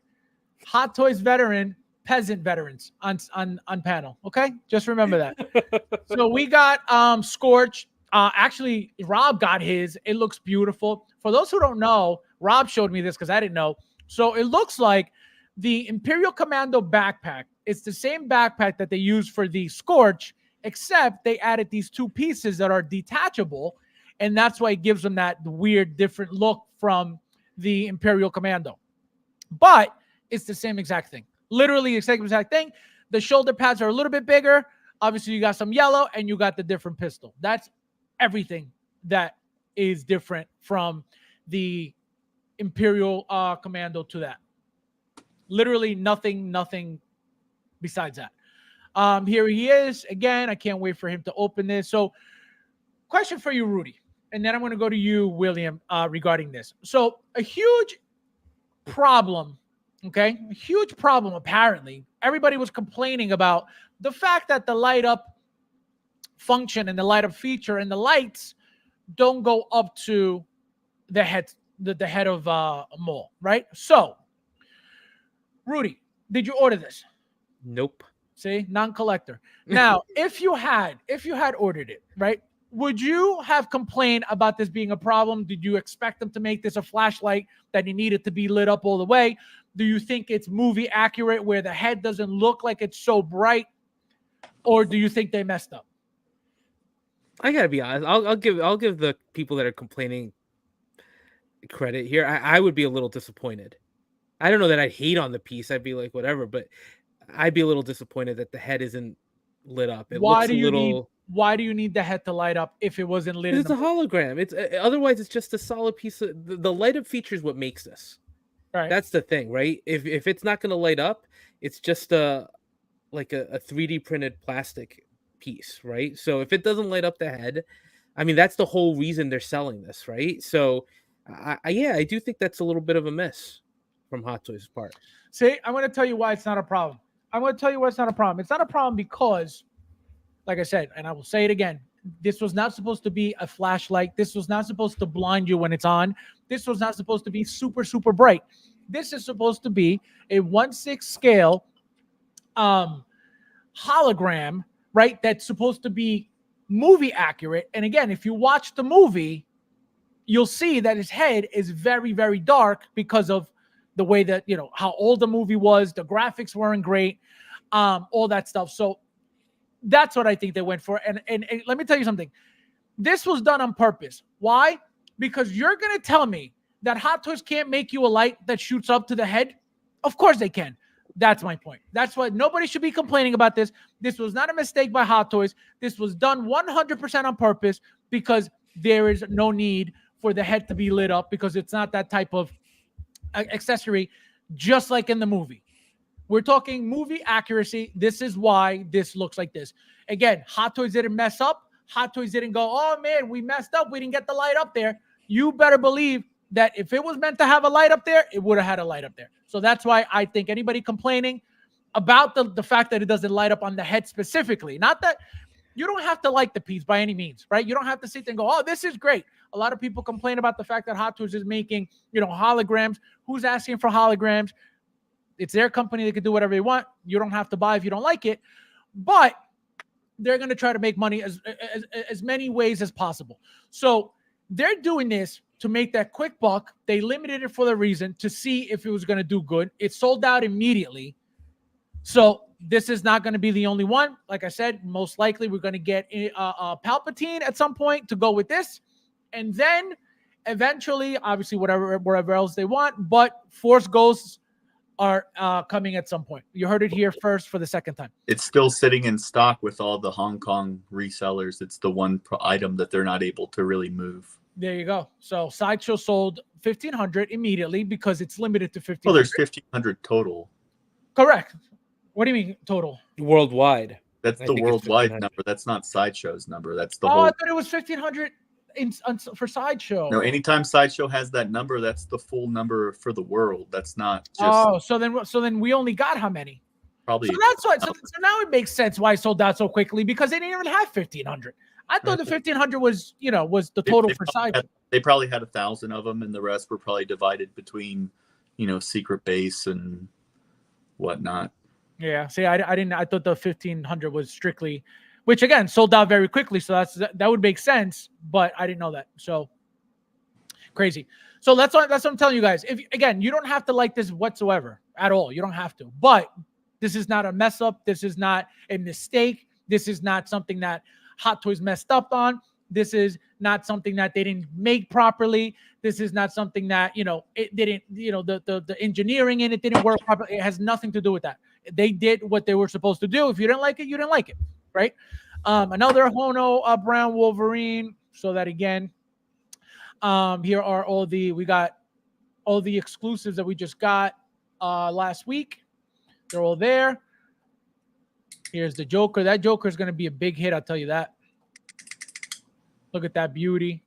Hot Toys veteran, peasant veterans on panel. Okay? Just remember that. So we got Scorch. Actually, Rob got his. It looks beautiful. For those who don't know, Rob showed me this because I didn't know. So it looks like the Imperial Commando backpack. It's the same backpack that they use for the Scorch, except they added these two pieces that are detachable, and that's why it gives them that weird, different look from the Imperial Commando. But it's the same exact thing. Literally the same exact thing. The shoulder pads are a little bit bigger. Obviously, you got some yellow, and you got the different pistol. That's everything that is different from the Imperial Commando to that. Literally nothing besides that. Here he is. Again, I can't wait for him to open this. So, question for you, Rudy, and then I'm going to go to you, William, regarding this. So, a huge problem, okay? A huge problem, apparently. Everybody was complaining about the fact that the light up function and the light up feature, and the lights don't go up to the head, the head of mole, right? So, Rudy, did you order this? Nope. See, non-collector. Now, if you had ordered it, right, would you have complained about this being a problem? Did you expect them to make this a flashlight that it needed to be lit up all the way? Do you think it's movie accurate where the head doesn't look like it's so bright? Or do you think they messed up? I gotta be honest. I'll give the people that are complaining credit here. I would be a little disappointed. I don't know that I'd hate on the piece. I'd be like, whatever, but I'd be a little disappointed that the head isn't lit up. It looks a little. Why do you need the head to light up if it wasn't lit? It's a hologram. It's otherwise it's just a solid piece of the light up feature is what makes this. Right. That's the thing, right? If it's not going to light up, it's just a 3D printed plastic piece, right? So if it doesn't light up the head, I mean that's the whole reason they're selling this, right? So I do think that's a little bit of a miss from Hot Toys' part. See, I'm going to tell you why it's not a problem. I'm going to tell you why it's not a problem. It's not a problem because, like I said, and I will say it again, this was not supposed to be a flashlight. This was not supposed to blind you when it's on. This was not supposed to be super, super bright. This is supposed to be a 1/6 scale hologram, right? That's supposed to be movie accurate. And again, if you watch the movie, you'll see that his head is very, very dark because of the way that, you know, how old the movie was. The graphics weren't great, all that stuff. So that's what I think they went for. And let me tell you something. This was done on purpose. Why? Because you're going to tell me that Hot Toys can't make you a light that shoots up to the head? Of course they can. That's my point. That's why nobody should be complaining about this. This was not a mistake by Hot Toys. This was done 100% on purpose because there is no need for the head to be lit up because it's not that type of accessory, just like in the movie. We're talking movie accuracy. This is why this looks like this. Again, Hot Toys didn't mess up. Hot Toys didn't go, oh man, we messed up. We didn't get the light up there. You better believe that if it was meant to have a light up there, it would have had a light up there. So that's why I think anybody complaining about the fact that it doesn't light up on the head specifically, not that you don't have to like the piece by any means, right? You don't have to sit there and go, oh, this is great. A lot of people complain about the fact that Hot Toys is making, you know, holograms. Who's asking for holograms? It's their company. They can do whatever they want. You don't have to buy if you don't like it. But they're going to try to make money as many ways as possible. So they're doing this to make that quick buck. They limited it for the reason to see if it was going to do good. It sold out immediately. So this is not going to be the only one. Like I said, most likely we're going to get a Palpatine at some point to go with this. And then eventually, obviously, wherever else they want. But Force Ghosts are coming at some point. You heard it here first for the second time. It's still sitting in stock with all the Hong Kong resellers. It's the one item that they're not able to really move. There you go. So Sideshow sold 1,500 immediately because it's limited to 1,500. Well, there's 1,500 total. Correct. What do you mean total? Worldwide. That's the worldwide number. That's not Sideshow's number. That's the whole. I thought it was 1,500 for Sideshow. No, anytime Sideshow has that number, that's the full number for the world. That's not just. Oh, so then we only got how many? Probably. So that's why. So now it makes sense why it sold out so quickly because they didn't even have 1,500. I thought the 1,500 was the total for Sideshow. They probably had 1,000 of them, and the rest were probably divided between, secret base and whatnot. Yeah. See, I didn't. I thought the 1,500 was strictly, which again sold out very quickly. So that would make sense, but I didn't know that. So crazy. So that's what I'm telling you guys. If again, you don't have to like this whatsoever at all. You don't have to. But this is not a mess up. This is not a mistake. This is not something that Hot Toys messed up on. This is not something that they didn't make properly. This is not something that, it didn't, the engineering in it didn't work properly. It has nothing to do with that. They did what they were supposed to do. If you didn't like it, you didn't like it, right? Another Hono Brown Wolverine. So that again, here are we got all the exclusives that we just got last week. They're all there. Here's the Joker. That Joker is going to be a big hit. I'll tell you that. Look at that beauty.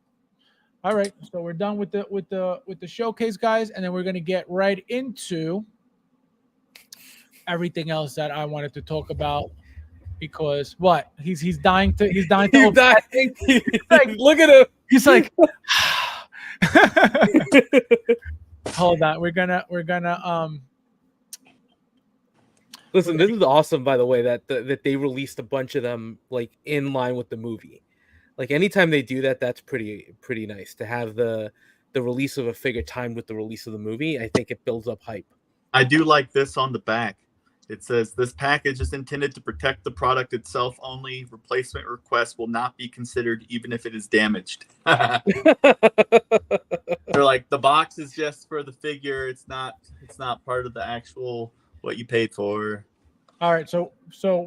All right, so we're done with the showcase, guys, and then we're going to get right into everything else that I wanted to talk about. because what? He's dying to He's like dying. Look at him. he's like hold on. We're gonna Listen, this is awesome, by the way, that they released a bunch of them like in line with the movie. Like anytime they do that, that's pretty nice to have the release of a figure timed with the release of the movie. I think it builds up hype. I do like this on the back. It says this package is intended to protect the product itself only. Replacement requests will not be considered even if it is damaged. They're like, the box is just for the figure. It's not part of the actual what you paid for. All right, so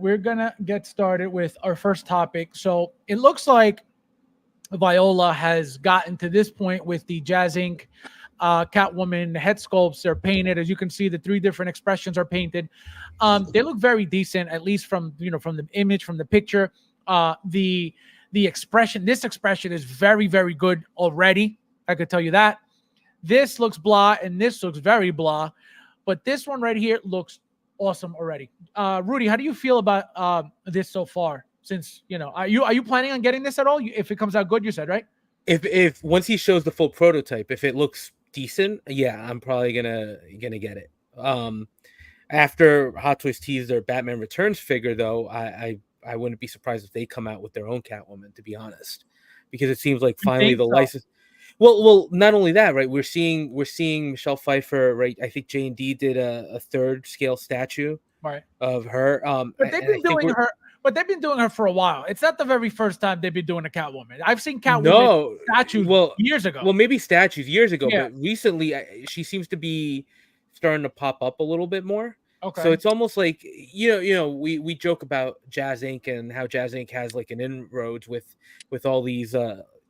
we're gonna get started with our first topic. So it looks like Viola has gotten to this point with the Jazz Inc. Catwoman head sculpts. They're painted, as you can see. The 3 different expressions are painted. They look very decent, at least from the image, from the picture. The expression, this expression is very, very good already. I could tell you that. This looks blah, and this looks very blah, but this one right here looks awesome already. Rudy, how do you feel about this so far? Since are you planning on getting this at all? If it comes out good, you said, right? If once he shows the full prototype, if it looks decent, yeah, I'm probably gonna get it. After Hot Toys teased their Batman Returns figure, though, I wouldn't be surprised if they come out with their own Catwoman, to be honest, because it seems like finally the license. Well, not only that, right? We're seeing Michelle Pfeiffer, right? I think J&D did a 3rd scale statue, right, of her. But they've been doing her. But they've been doing her for a while. It's not the very first time they've been doing a Catwoman. I've seen Catwoman statues years ago. Well, maybe statues years ago, but recently she seems to be starting to pop up a little bit more. Okay. So it's almost like we joke about Jazz Inc. and how Jazz Inc. has like an inroads with all these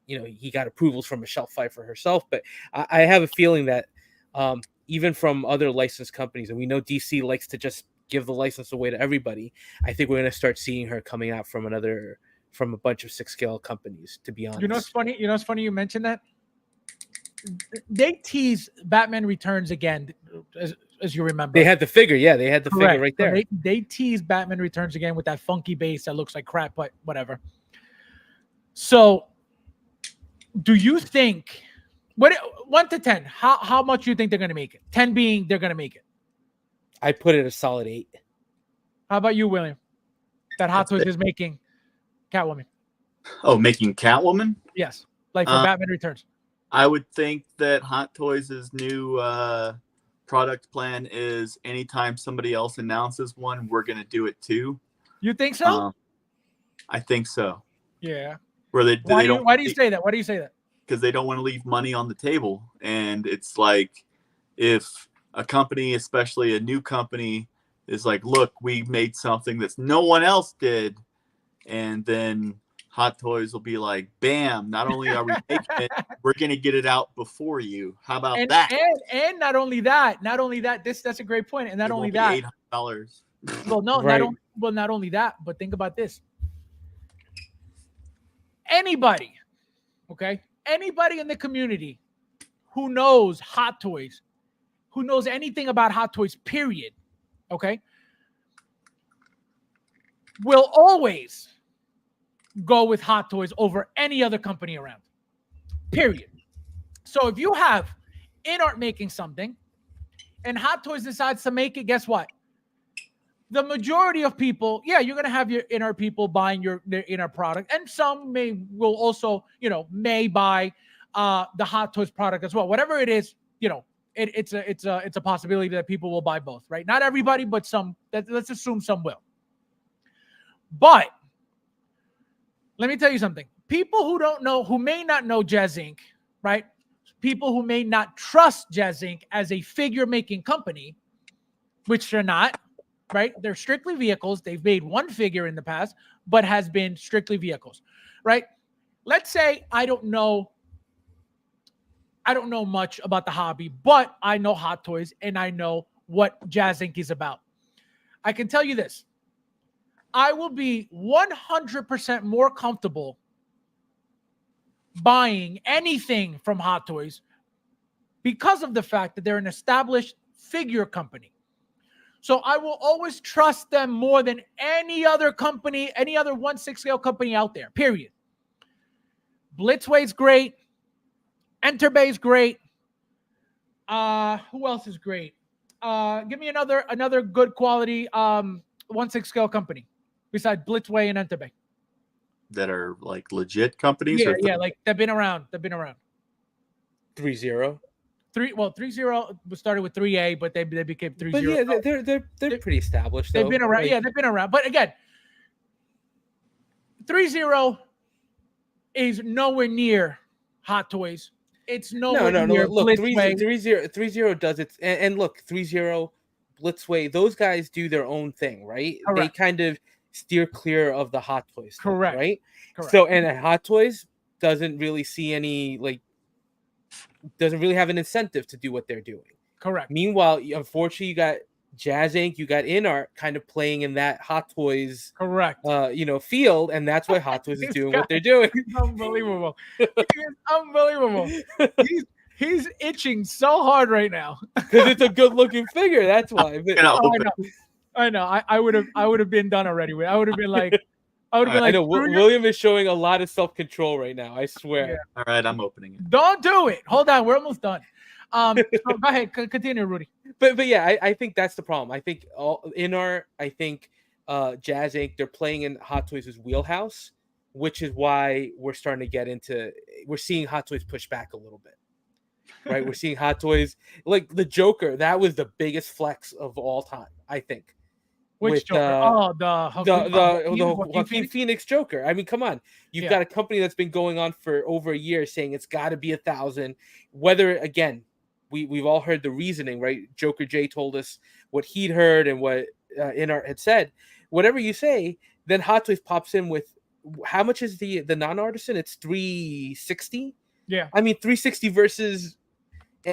he got approvals from Michelle Pfeiffer herself, but I have a feeling that even from other licensed companies, and we know DC likes to just give the license away to everybody, I think we're going to start seeing her coming out from a bunch of 6 scale companies, to be honest. It's funny you mentioned that. They teased Batman Returns again, as you remember. They had the figure, they had the Correct. figure right there. So they teased Batman Returns again with that funky base that looks like crap, but whatever. So do you think, 1 to 10, how much do you think they're going to make it? 10 being they're going to make it. I put it a solid 8. How about you, William? That Hot Toys is making Catwoman. Oh, making Catwoman? Yes, like for Batman Returns. I would think that Hot Toys' new product plan is anytime somebody else announces one, we're going to do it too. You think so? I think so. Yeah. Why do you say that? Why do you say that? Because they don't want to leave money on the table. And it's like, if a company, especially a new company, is like, look, we made something that no one else did, and then Hot Toys will be like, bam, not only are we making it, we're going to get it out before you. How about that? And not only that, that's a great point. And not only that, $800. Well, no, right. not only that, but think about this. Anybody in the community who knows Hot Toys, who knows anything about Hot Toys, period, okay, will always go with Hot Toys over any other company around, period. So if you have in-art making something and Hot Toys decides to make it, guess what? The majority of people, you're going to have your in-art people buying their in-art product, and some will also, may buy the Hot Toys product as well. Whatever it is, it's a possibility that people will buy both, right? Not everybody, but some. Let's assume some will. But let me tell you something. People who may not know Jazz Inc., right? People who may not trust Jazz Inc. as a figure-making company, which they're not, right? They're strictly vehicles. They've made one figure in the past, but has been strictly vehicles, right? Let's say I don't know much about the hobby, but I know Hot Toys and I know what Jazz Inc. is about. I can tell you this. I will be 100% more comfortable buying anything from Hot Toys because of the fact that they're an established figure company. So I will always trust them more than any other company, any other 1/6 scale company out there, period. Blitzway's great. Enterbay's great. Who else is great? Give me another good quality 1/6 scale company besides Blitzway and Enterbay. That are like legit companies. Yeah, like they've been around. 3-0. 3-0 started with 3A, but they became 3-0. But yeah, they're pretty established. They've though. been around. Like, Yeah, they've been around. But again, 3-0 is nowhere near Hot Toys. It's nowhere no. near Look, Blitzway. 3-0 does it, and look, 3-0, Blitzway. Those guys do their own thing, right? Correct. They kind of steer clear of the Hot Toys. Thing, Correct. Right. Correct. So, and Hot Toys doesn't really see doesn't really have an incentive to do what they're doing. Correct. Meanwhile, unfortunately, you got Jazz Inc., you got InArt kind of playing in that Hot Toys, Correct. field, and that's why Hot Toys is This doing guy- what they're doing. He's unbelievable. He is unbelievable. He's itching so hard right now. Because it's a good-looking figure. That's why. But- Gonna Oh, open- I know. I would have been done already. I would have been like, I like, know screw you. William is showing a lot of self-control right now. I swear. Yeah. All right, I'm opening it. Don't do it. Hold on, we're almost done. So go ahead, continue, Rudy. But yeah, I think that's the problem. I think I think Jazz Inc., they're playing in Hot Toys' wheelhouse, which is why we're seeing Hot Toys push back a little bit. Right? We're seeing Hot Toys like the Joker. That was the biggest flex of all time, I think. Which with, Joker? the Joaquin Joaquin Phoenix Joker. I mean, come on. You've Yeah. got a company that's been going on for over a year saying it's got to be 1,000. Whether, again, we've all heard the reasoning, right? Joker J told us what he'd heard and what InArt had said. Whatever you say, then Hot Toys pops in with how much is the non-artisan? It's $360. Yeah. I mean, $360 versus,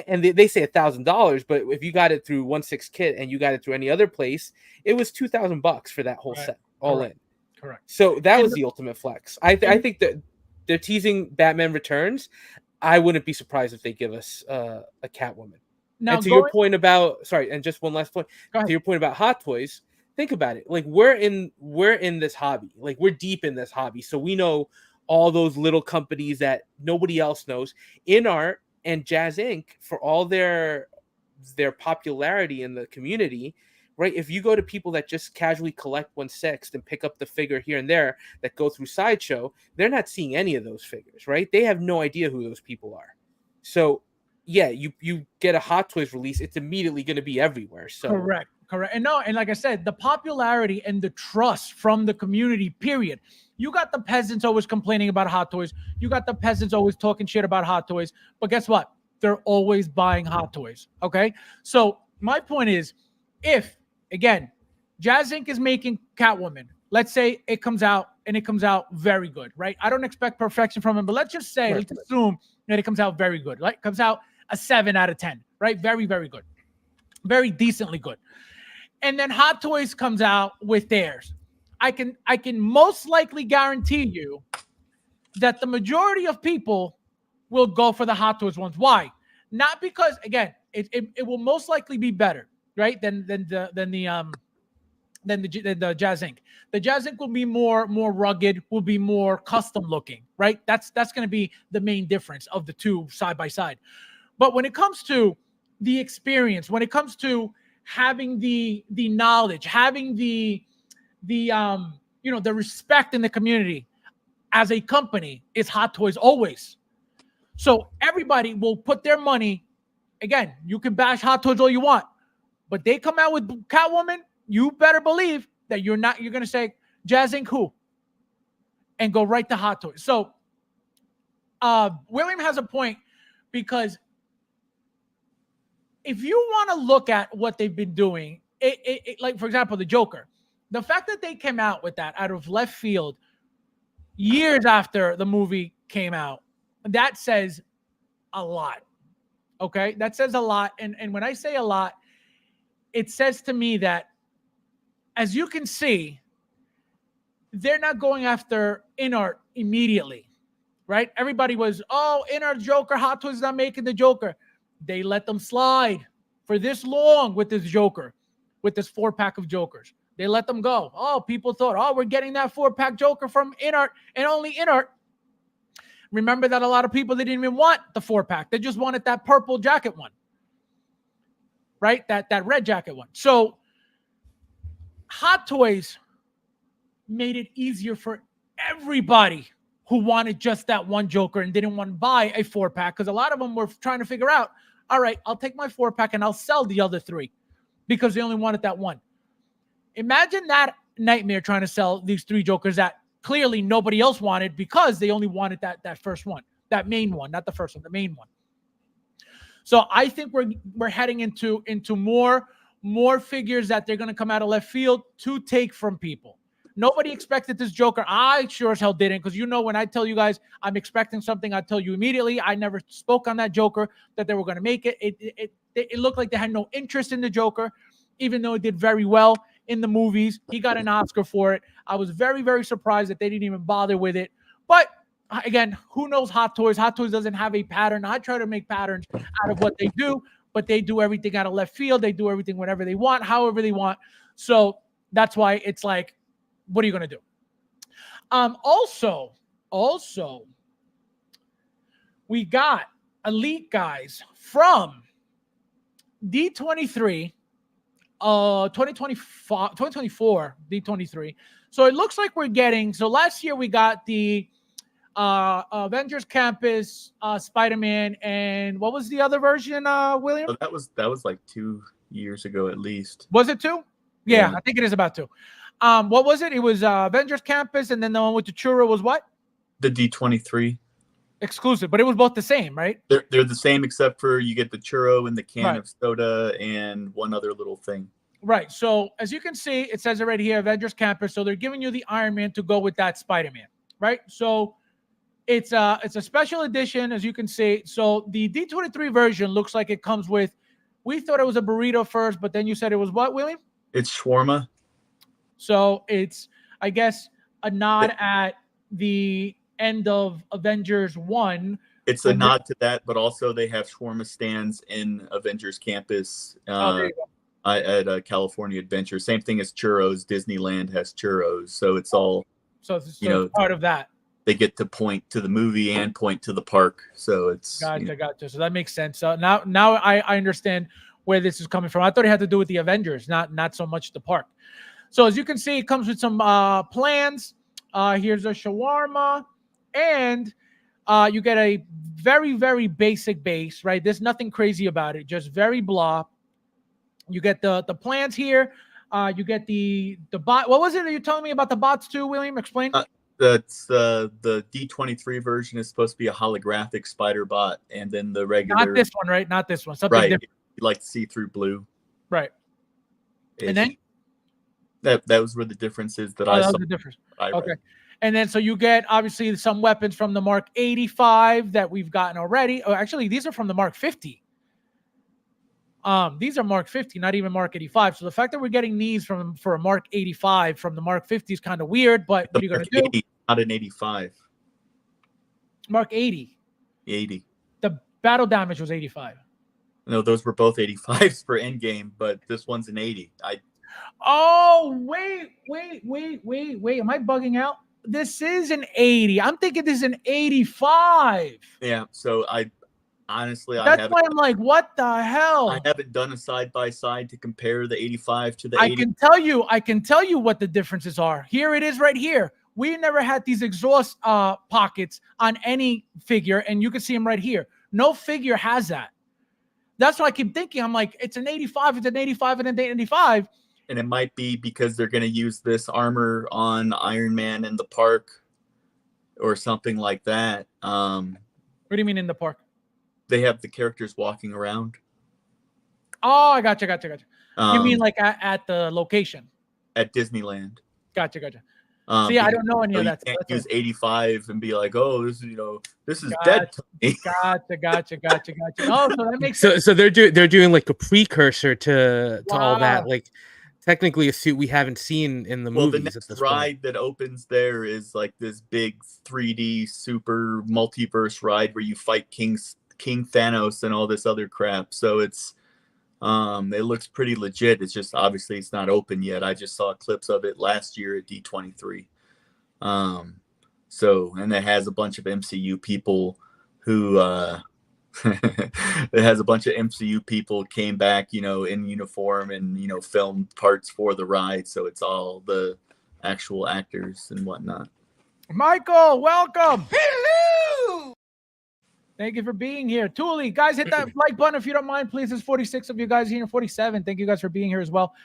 and they say $1,000, but if you got it through 1/6 Kit and you got it through any other place, it was $2,000 for that whole Right. set, all Correct. in. Correct. So that And was the ultimate flex. I think that they're teasing Batman Returns. I wouldn't be surprised if they give us a Catwoman. Now, And to your point about, sorry, and just one last point, Go ahead. to your point about Hot Toys, think about it. Like we're in this hobby. Like we're deep in this hobby. So we know all those little companies that nobody else knows. InArt and Jazz Inc., for all their popularity in the community, right? If you go to people that just casually collect 1/6 and pick up the figure here and there that go through Sideshow, they're not seeing any of those figures, right? They have no idea who those people are. So yeah, you get a Hot Toys release, it's immediately going to be everywhere. So Correct. And like I said, the popularity and the trust from the community, period. You got the peasants always complaining about Hot Toys. You got the peasants always talking shit about Hot Toys. But guess what? They're always buying Hot Toys. Okay. So my point is, if, again, Jazz Inc. is making Catwoman, let's say it comes out very good, right? I don't expect perfection from him, but let's just say, let's assume that it comes out very good, right? It comes out a 7 out of 10, right? Very, very good. Very decently good. And then Hot Toys comes out with theirs. I can most likely guarantee you that the majority of people will go for the Hot Toys ones. Why? Not because, again, it will most likely be better, right? Than the Jazz Inc. The Jazz Inc. will be more rugged, will be more custom looking, right? That's going to be the main difference of the two side by side. But when it comes to the experience, when it comes to having the knowledge, having the respect in the community as a company, is Hot Toys always. So everybody will put their money. Again, you can bash Hot Toys all you want, but they come out with Catwoman, you better believe that you're going to say Jazz Inc. who? And go right to Hot Toys. So William has a point, because if you want to look at what they've been doing, like, for example, the Joker, the fact that they came out with that out of left field years after the movie came out, that says a lot. Okay? That says a lot. And when I say a lot, it says to me that, as you can see, they're not going after InArt immediately, right? Everybody was, InArt Joker, Hot Toys is not making the Joker. They let them slide for this long with this Joker, with this 4-pack of Jokers. They let them go. Oh, people thought, oh, we're getting that 4-pack Joker from InArt and only InArt. Remember that a lot of people, they didn't even want the 4-pack. They just wanted that purple jacket one, right? That red jacket one. So Hot Toys made it easier for everybody who wanted just that one Joker and didn't want to buy a 4-pack, because a lot of them were trying to figure out, all right, I'll take my 4-pack and I'll sell the other 3 because they only wanted that one. Imagine that nightmare trying to sell these 3 Jokers that clearly nobody else wanted because they only wanted that first one, that main one, not the first one, the main one. So I think we're heading into more figures that they're going to come out of left field to take from people. Nobody expected this Joker. I sure as hell didn't, because when I tell you guys I'm expecting something, I tell you immediately. I never spoke on that Joker that they were going to make it. It looked like they had no interest in the Joker, even though it did very well in the movies. He got an Oscar for it. I was very, very surprised that they didn't even bother with it. But again, who knows Hot Toys? Hot Toys doesn't have a pattern. I try to make patterns out of what they do, but they do everything out of left field. They do everything whenever they want, however they want. So that's why it's like, what are you going to do? Also, we got Elite guys from D23, 2024 D23. So it looks like we're getting. So last year we got the Avengers Campus, Spider-Man, and what was the other version, William? So that was like 2 years ago at least. Was it 2? Yeah, I think it is about 2. What was it? It was Avengers Campus, and then the one with the churro was what? The D23 exclusive, but it was both the same, right? They're the same except for you get the churro and the can of soda and one other little thing. Right. So as you can see, it says it right here, Avengers Campus. So they're giving you the Iron Man to go with that Spider-Man, right? So it's a special edition, as you can see. So the D23 version looks like it comes with. We thought it was a burrito first, but then you said it was what, William? It's shawarma. So it's, I guess, a nod at the end of Avengers 1. It's a nod to that, but also they have shawarma stands in Avengers Campus at California Adventure. Same thing as churros. Disneyland has churros, so it's all it's part of that. They get to point to the movie and point to the park, so it's gotcha. So that makes sense. So now I understand where this is coming from. I thought it had to do with the Avengers, not so much the park. So as you can see, it comes with some plans. Here's a shawarma, and you get a very, very basic base, right? There's nothing crazy about it, just very blah. You get the plans here. You get the bot. What was it that you're telling me about the bots too, William? Explain. That's the D23 version is supposed to be a holographic spider bot, and then the regular. Not this one, right? Not this one. Something different. You like see-through blue. Right. And then that was where the difference is that I saw. That was the difference. Okay. And then so you get obviously some weapons from the Mark 85 that we've gotten already. Oh, actually, these are from the Mark 50. These are Mark 50, not even Mark 85. So the fact that we're getting these for a Mark 85 from the Mark 50 is kind of weird, but what are you going to do? 80, not an 85. Mark 80. 80. The battle damage was 85. No, those were both 85s for Endgame, but this one's an 80. Oh, wait. Am I bugging out? This is an 80. I'm thinking this is an 85. Yeah, so honestly, that's why I'm like, what the hell? I haven't done a side-by-side to compare the 85 to the 80. I can tell you what the differences are. Here it is right here. We never had these exhaust pockets on any figure, and you can see them right here. No figure has that. That's what I keep thinking. I'm like, it's an 85, it's an 85, and an 85. And it might be because they're going to use this armor on Iron Man in the park or something like that. What do you mean in the park? They have the characters walking around. Oh, I gotcha. You mean like at the location? At Disneyland. Gotcha. See, I don't know any of that. You can't use 85 and be like, oh, this is gotcha. Deadpool. Gotcha. Oh, so that makes sense. So they're doing like a precursor to all that. Like technically a suit we haven't seen in the movies. Well, the next ride that opens there is like this big 3D super multiverse ride where you fight King Thanos and all this other crap. So it's It looks pretty legit. It's just obviously it's not open yet. I just saw clips of it last year at D23. So, and it has a bunch of MCU people who it has a bunch of MCU people came back, in uniform and filmed parts for the ride. So it's all the actual actors and whatnot. Michael, welcome. Hello! Thank you for being here. Thule, guys, hit that like button if you don't mind, please. There's 46 of you guys here, 47. Thank you guys for being here as well.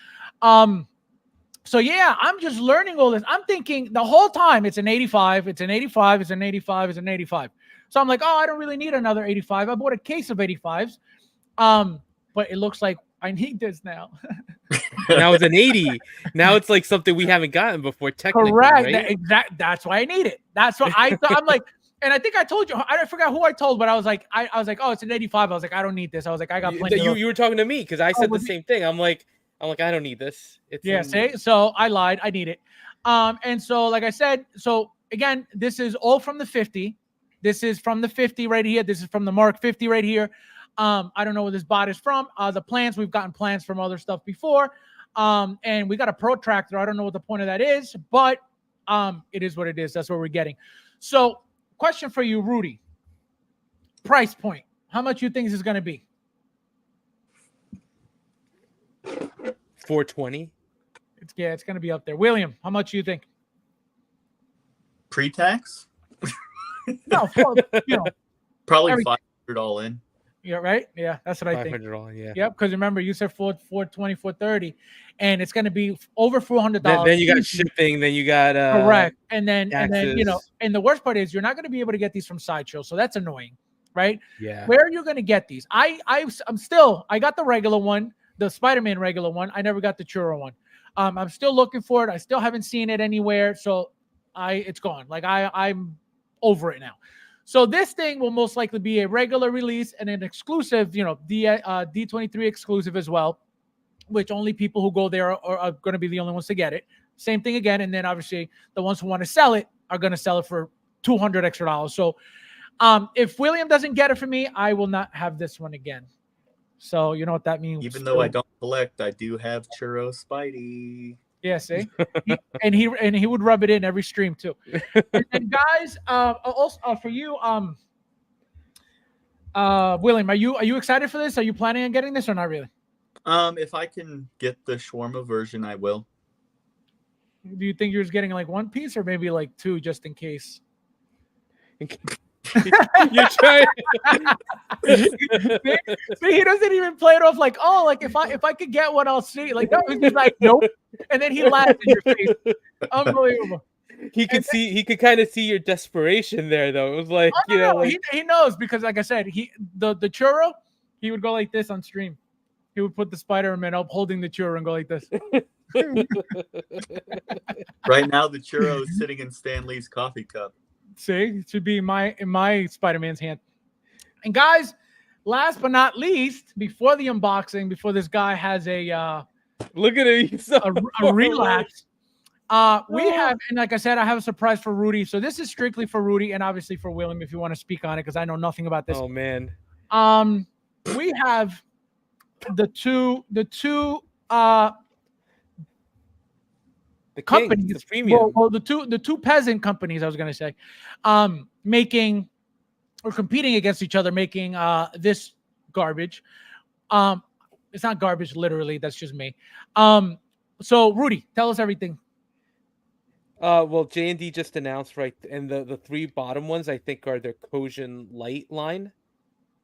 So yeah, I'm just learning all this. I'm thinking the whole time it's an 85, it's an 85, it's an 85, it's an 85. So I'm like, oh, I don't really need another 85. I bought a case of 85s. But it looks like I need this now. Now it's an 80. Now it's like something we haven't gotten before, technically. Correct. Right? That's why I need it. That's what I thought. I'm like, and I think I told you, I forgot who I told, but I was like, oh, it's an 85. I was like, I don't need this. I was like, I got plenty. You were talking to me because I said the same thing. I'm like, I don't need this. See? So I lied. I need it. And so, like I said, so again, this is all from the 50. This is from the 50 right here. This is from the Mark 50 right here. I don't know where this bot is from. The plans, we've gotten plans from other stuff before. And we got a protractor. I don't know what the point of that is, but it is what it is. That's what we're getting. So question for you, Rudy. Price point. How much you think this is going to be? $420. It's going to be up there. William, how much do you think? Pre-tax? No, probably 500 all in. Yeah, right. Yeah, that's what I think. 500 all, yeah. Yep, because remember you said 420, 430, and it's going to be over $400. Then you got shipping. Then you got correct, and then taxes. and the worst part is you're not going to be able to get these from Sideshow, so that's annoying, right? Yeah. Where are you going to get these? I got the regular one, the Spider-Man regular one. I never got the churro one. I'm still looking for it. I still haven't seen it anywhere, so it's gone. Like I'm over it now. So this thing will most likely be a regular release and an exclusive, D23 exclusive as well, which only people who go there are going to be the only ones to get it. Same thing again. And then obviously the ones who want to sell it are going to sell it for $200 extra. So if William doesn't get it for me, I will not have this one again. So you know what that means. Even though I don't collect, I do have Churro Spidey. Yeah, see, and he would rub it in every stream too. And guys, also for you, William, are you excited for this? Are you planning on getting this or not really? If I can get the shawarma version, I will. Do you think you're just getting like one piece or maybe like two just in case? You're trying. See, he doesn't even play it off like, oh, like if I could get one, I'll see. Like, no, he's like, nope. And then he laughs in your face. Unbelievable. He could kind of see your desperation there, though. It was like, he knows because, like I said, the churro, he would go like this on stream. He would put the Spider-Man up holding the churro and go like this. Right now, the churro is sitting in Stan Lee's coffee cup. See, it should be in my Spider-Man's hand. And guys, last but not least, before the unboxing, before this guy has a look at it, a relapse, we have, and like I said, I have a surprise for Rudy. So this is strictly for Rudy and obviously for William if you want to speak on it because I know nothing about this. Oh man. We have the two companies, the premium. Well, the two peasant companies, I was gonna say, making or competing against each other, making this garbage. It's not garbage, literally. That's just me. So Rudy, tell us everything. Well, J&D just announced, right, and the three bottom ones I think are their Kojin Light line,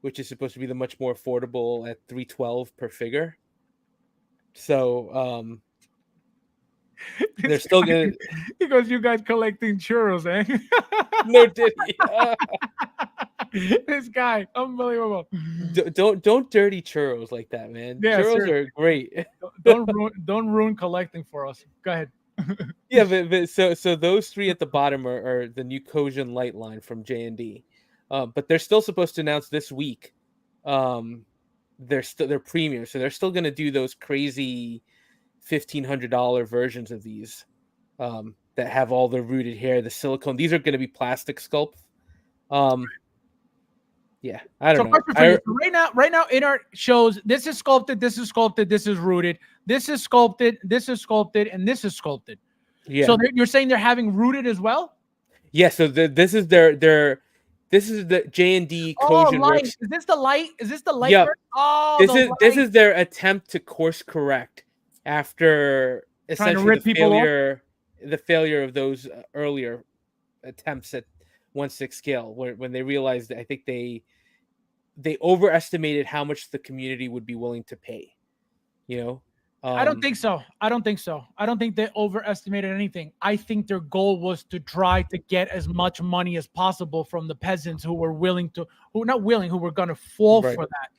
which is supposed to be the much more affordable at $312 per figure. So they're still gonna. He goes, "You guys collecting churros, eh?" No, did he? This guy, unbelievable. Don't dirty churros like that, man. Yeah, churros are great. Don't ruin collecting for us. Go ahead. Yeah, but so those three at the bottom are the new Kojin Light line from J&D, but they're still supposed to announce this week. They're premium, so they're still gonna do those crazy $1,500 versions of these that have all the rooted hair, the silicone. These are going to be plastic sculpt. Yeah, I So don't know. question for you. So right now, in art shows this is sculpted, this is sculpted, this is rooted, this is sculpted, this is sculpted, and this is sculpted. Yeah. So you're saying they're having rooted as well? Yeah. So this is this is the J&D Oh, Kojin light. Works. Is this the light? Is this the light? Yep. Oh, This is their attempt to course correct after Trying to essentially rip people off? the failure of those earlier attempts at 1/6 scale, when they realized that I think they overestimated how much the community would be willing to pay. You know, I don't think so. I don't think so. I don't think they overestimated anything. I think their goal was to try to get as much money as possible from the peasants who were willing to, who were going to fall Right. for that.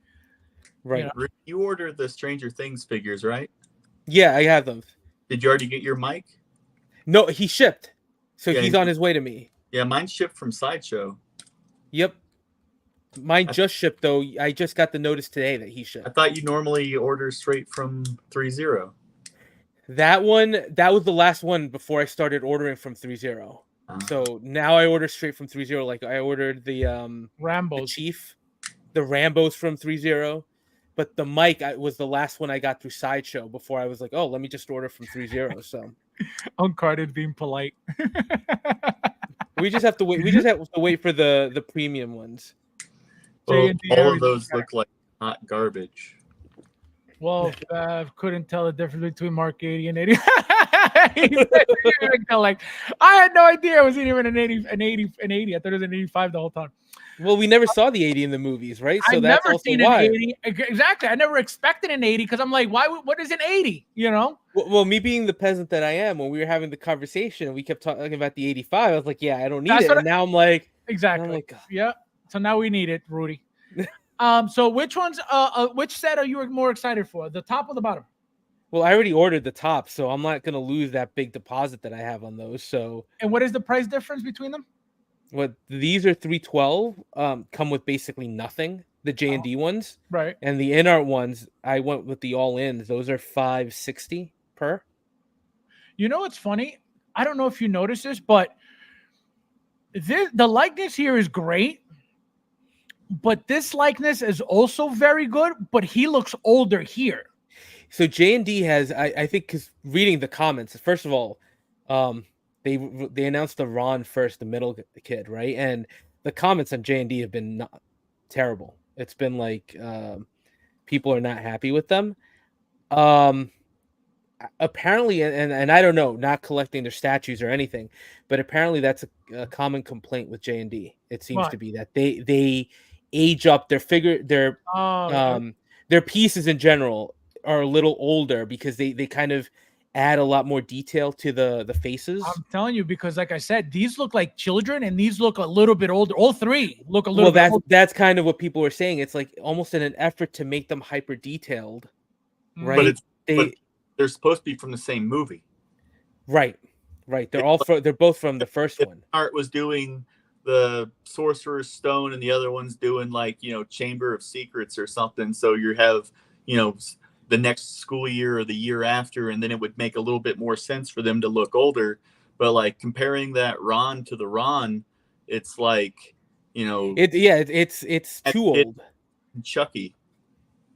Right. You know? You ordered the Stranger Things figures, right? Yeah, I have them. Did you already get your mic? No, he shipped, so Yeah, he's on his way to me. Yeah, mine shipped from Sideshow. Yep. Mine just shipped though. I just got the notice today that he I shipped. thought you normally order straight from 30. That was the last one before I started ordering from 30. So now I order straight from 30. Like I ordered the Rambos. Chief, the Rambos from 30. But the mic was the last one I got through Sideshow before I was like, oh, let me just order from 30. So Uncarded being polite. we just have to wait. We just have to wait for the premium ones. Well, J&D all of Harry's those back. look like hot garbage. Well, couldn't tell the difference between Mark 80 and 80. Like, I had no idea it was even an 80. I thought it was an 85 the whole time. Well, we never saw the 80 in the movies, right? So I've that's never also seen why. an 80. Exactly. I never expected an 80 because I'm like, what is an 80? You know? Well, me being the peasant that I am, when we were having the conversation and we kept talking about the 85, I was like, yeah, I don't need That's it. what And now I'm like, Exactly. I'm like, Yeah. So now we need it, Rudy. So which set are you more excited for? The top or the bottom? well, I already ordered the top, so I'm not gonna lose that big deposit that I have on those. So And what is the price difference between them? what these are 312, come with basically nothing. The J&D ones, Right. and the InArt ones, I went with the all-ins. Those are $560 per. You know what's funny? I don't know if you noticed this, but the likeness here is great. But this likeness is also very good, but he looks older here. So J&D has, I think, because reading the comments, first of all, they announced the Ron first, the middle kid, right? And the comments on J&D have been not terrible. It's been like people are not happy with them. Apparently, and I don't know, not collecting their statues or anything, but apparently that's a common complaint with J&D. It seems What? to be that they age up their figure, their pieces in general are a little older because they kind of add a lot more detail to the faces. I'm telling you, because like I said, these look like children and these look a little bit older. All three look a little bit older. That's kind of what people were saying. It's like almost in an effort to make them hyper detailed, right? But they're supposed to be from the same movie. Right. They're both from the first one. Art was doing the Sorcerer's Stone and the other one's doing like, Chamber of Secrets or something. So you have, the next school year or the year after, and then it would make a little bit more sense for them to look older. But like comparing that Ron to the Ron, it's like, it's too old. Chucky.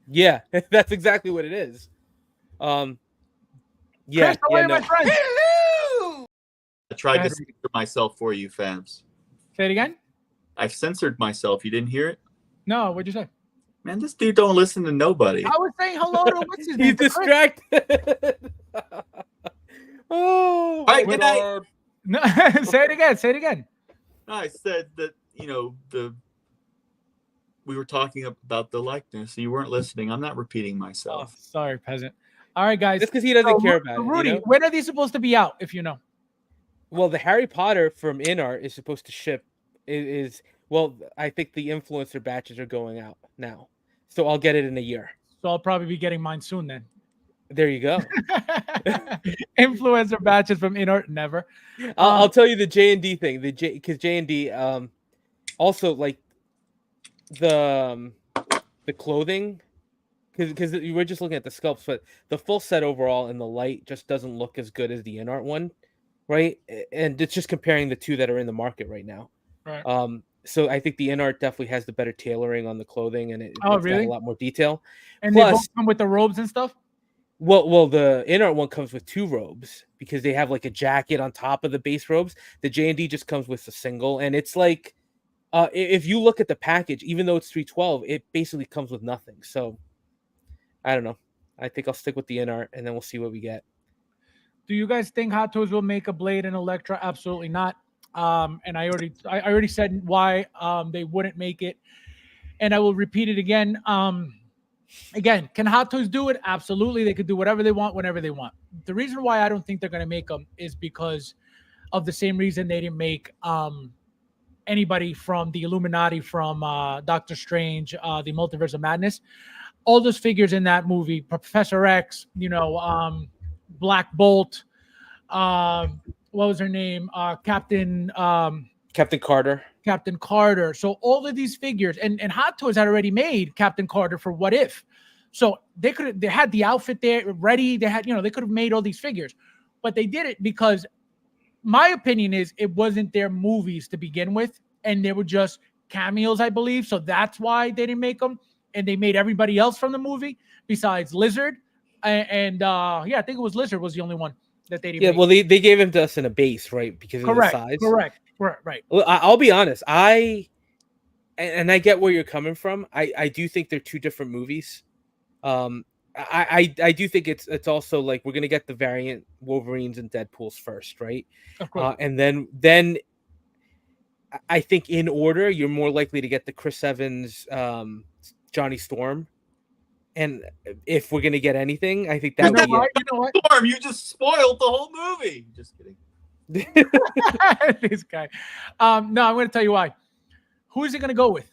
Yeah, that's exactly what it is. Yeah, Chris, how are you, my friend? Hello! I tried to censor myself for you, Fabs. Say it again. I censored myself. You didn't hear it? No, what'd you say? Man, this dude don't listen to nobody. I was saying hello to what's his name? He's distracted. Oh, All right, good night. No, say it again. Say it again. No, I said that, we were talking about the likeness. You weren't listening. I'm not repeating Oh, myself. sorry, peasant. All right, guys. That's because he doesn't care about Rudy, it. when are these supposed to be out? If you know. Well, the Harry Potter from InArt is supposed to ship. Well, I think the influencer batches are going out now, so I'll get it in a year. So I'll probably be getting mine soon then. There you go. Influencer batches from InArt, never. I'll tell you the J&D thing. Because J&D also like the clothing, because we're just looking at the sculpts, but the full set overall in the light just doesn't look as good as the InArt one, right? And it's just comparing the two that are in the market right now. Right. So I think the in art definitely has the better tailoring on the clothing, and it's got really? a lot more detail. And they both Plus, come with the robes and stuff. well, the in art one comes with 2 robes because they have like a jacket on top of the base robes. The J&D just comes with a single, and it's like, if you look at the package, even though it's $312, it basically comes with nothing. So I don't know. I think I'll stick with the in art, and then we'll see what we get. Do you guys think Hot Toys will make a Blade and Electra? Absolutely not. And I already said why they wouldn't make it, and I will repeat it again. Again, can Hot Toys do it? Absolutely, they could do whatever they want whenever they want. The reason why I don't think they're going to make them is because of the same reason they didn't make anybody from the Illuminati, from Doctor Strange, the Multiverse of Madness. All those figures in that movie, Professor X, Black Bolt, what was her name? Captain Carter. Captain Carter. So all of these figures, and Hot Toys had already made Captain Carter for What If. So they had the outfit there ready. They had, they could have made all these figures, but they did it because my opinion is it wasn't their movies to begin with, and they were just cameos, I believe. So that's why they didn't make them, and they made everybody else from the movie besides Lizard. And I think it was Lizard was the only one that they didn't make. Well, they gave him to us in a base, right? Because of the size. Correct. Right. Well, I'll be honest. I get where you're coming from. I do think they're 2 different movies. I do think it's also like we're gonna get the variant Wolverines and Deadpools first, right? Of course. And then I think in order you're more likely to get the Chris Evans, Johnny Storm. And if we're gonna get anything, I think that would be it. You know what? Storm, you just spoiled the whole movie. Just kidding. This guy. No, I'm going to tell you why. Who is he going to go with?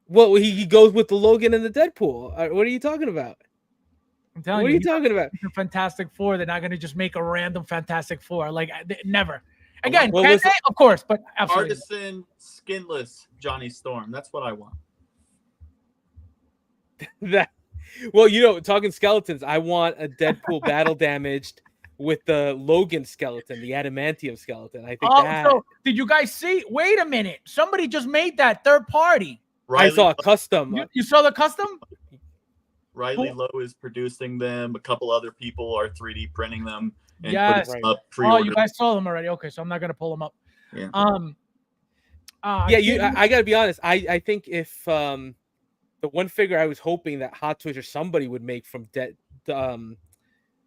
Well, he goes with the Logan and the Deadpool. What are you talking about? I'm telling What you. are you talking about? The Fantastic Four. They're not going to just make a random Fantastic Four. Like, never. Again, Well, can listen, they? Of course, but absolutely. Artisan, skinless Johnny Storm. That's what I want. Well, talking skeletons, I want a Deadpool battle damaged with the Logan skeleton, the adamantium skeleton. I think So did you guys see? Wait a minute. Somebody just made that third party. I saw a custom. You saw the custom? Riley Lowe is producing them. A couple other people are 3D printing them and Yes. putting them up Oh, pre-order. you guys saw them already. Okay, so I'm not going to pull them up. Yeah. I got to be honest. I think if the one figure I was hoping that Hot Toys or somebody would make from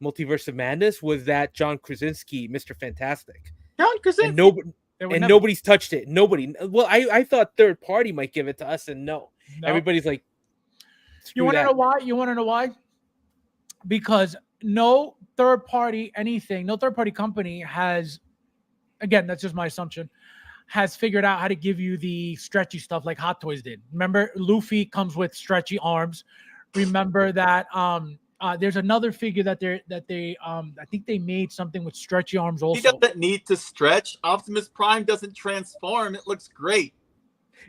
Multiverse of Madness was that John Krasinski, Mr. Fantastic. John Krasinski. And nobody's touched it. Nobody. Well, I thought third party might give it to us, and no. Everybody's like, you want to know why? You want to know why? Because no third party company has, again, that's just my assumption, has figured out how to give you the stretchy stuff like Hot Toys did. Remember, Luffy comes with stretchy arms. Remember that there's another figure that they I think they made something with stretchy arms also. He doesn't need to stretch. Optimus Prime doesn't transform. It looks great.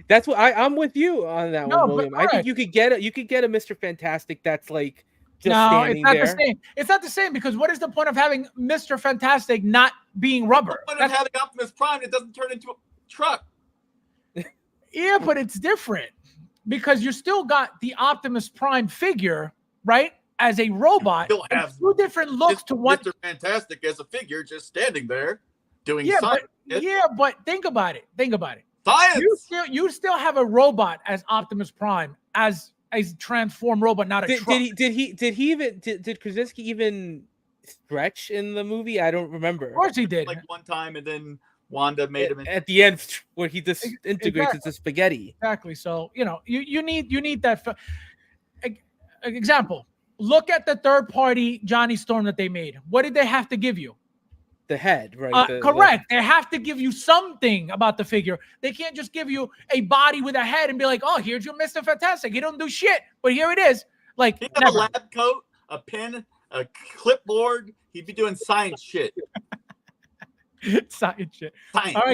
That's what I'm with you on that one, William. I think you could get a Mr. Fantastic that's like just standing there. The same. It's not the same because what is the point of having Mr. Fantastic not being rubber? The point of having Optimus Prime, it doesn't turn into a truck. Yeah, but it's different because you still got the Optimus Prime figure, right? As a robot, Still have 2 different looks to one. Mr. Fantastic as a figure just standing there doing science. science. But think about it. Science. You still have a robot as Optimus Prime as a transformed robot, not a truck. Did Krasinski even stretch in the movie? I don't remember. Of course he did. Like one time, and then Wanda made him at the end where he disintegrates into spaghetti. Exactly. So you need that. Example. Look at the third party Johnny Storm that they made. What did they have to give you? The head, right? Correct. They have to give you something about the figure. They can't just give you a body with a head and be like, "Oh, here's your Mr. Fantastic." He don't do shit, but here it is. Like he got a lab coat, a pen, a clipboard. He'd be doing science shit. Science shit. Science. All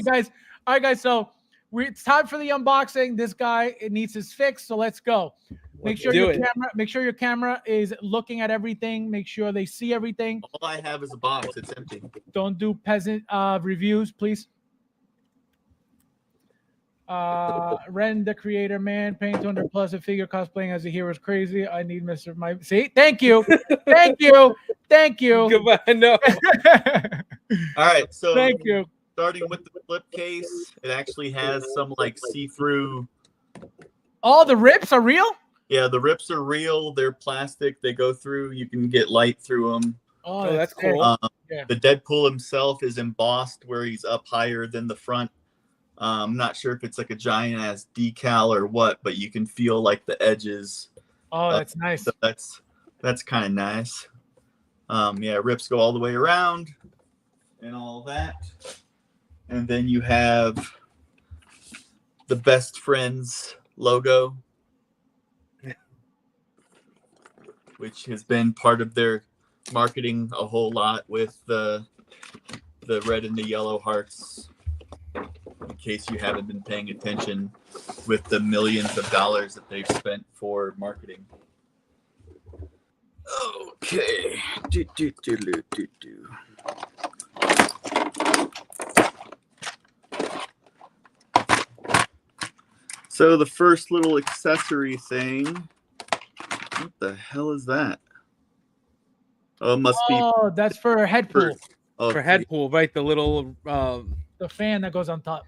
right, guys. So it's time for the unboxing. This guy needs his fix, so let's go. Make sure your camera is looking at everything. Make sure they see everything. All I have is a box. It's empty. Don't do peasant reviews, please. Ren, the creator, man, paying 200 plus a figure cosplaying as a hero is crazy. I need Mr. My. See, thank you, thank you, thank you. Goodbye. No. All right, so Thank you. starting with the flip case, it actually has some like see-through. All the rips are real. Yeah, the rips are real. They're plastic. They go through. You can get light through them. Oh, that's sick. cool. Yeah. The Deadpool himself is embossed where he's up higher than the front. I'm not sure if it's like a giant ass decal or what, but you can feel like the edges. Oh, that's nice. So that's kind of nice. Yeah, rips go all the way around and all that. And then you have the Best Friends logo, which has been part of their marketing a whole lot with the red and the yellow hearts. In case you haven't been paying attention with the millions of dollars that they've spent for marketing. Okay. So the first little accessory thing. What the hell is that? Oh, it must be. Oh, that's for Headpool, Oh, For Headpool, right? The little. the fan that goes on top.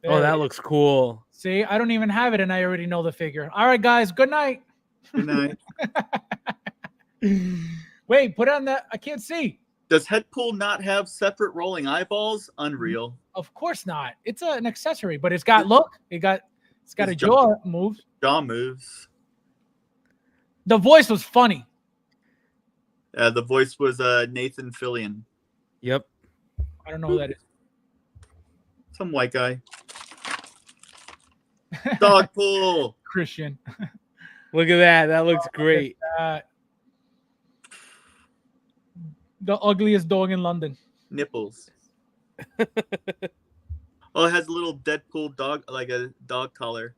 Oh, There that it looks cool. is. See, I don't even have it, and I already know the figure. All right, guys. Good night. Good night. Wait, put on that. I can't see. Does Headpool not have separate rolling eyeballs? Unreal. Of course not. It's an accessory, but it's got it's got a His jaw move. Jaw moves. The voice was funny. The voice was Nathan Fillion, Yep. I don't know who that is. some white guy. Dogpool. Christian. Look at that. That looks great. The ugliest dog in London. Nipples. Oh, it has a little Deadpool dog, like a dog collar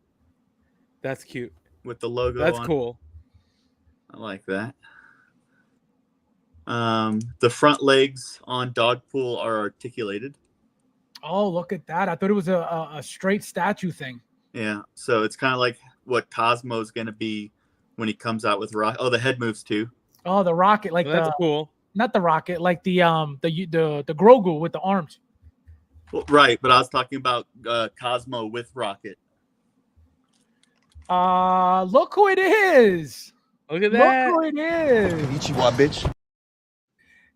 That's cute. with the logo That's on. cool. I like that. The front legs on Dogpool are articulated. Oh, look at that. I thought it was a straight statue thing. Yeah, so it's kind of like what Cosmo's going to be when he comes out with Rock. Oh, the head moves too. Oh, the rocket, like Well, that's cool. not the rocket, like the Grogu with the arms. Well, right, but I was talking about Cosmo with Rocket. Look who it is. Look at that. Look who it is. Ichiwa, bitch.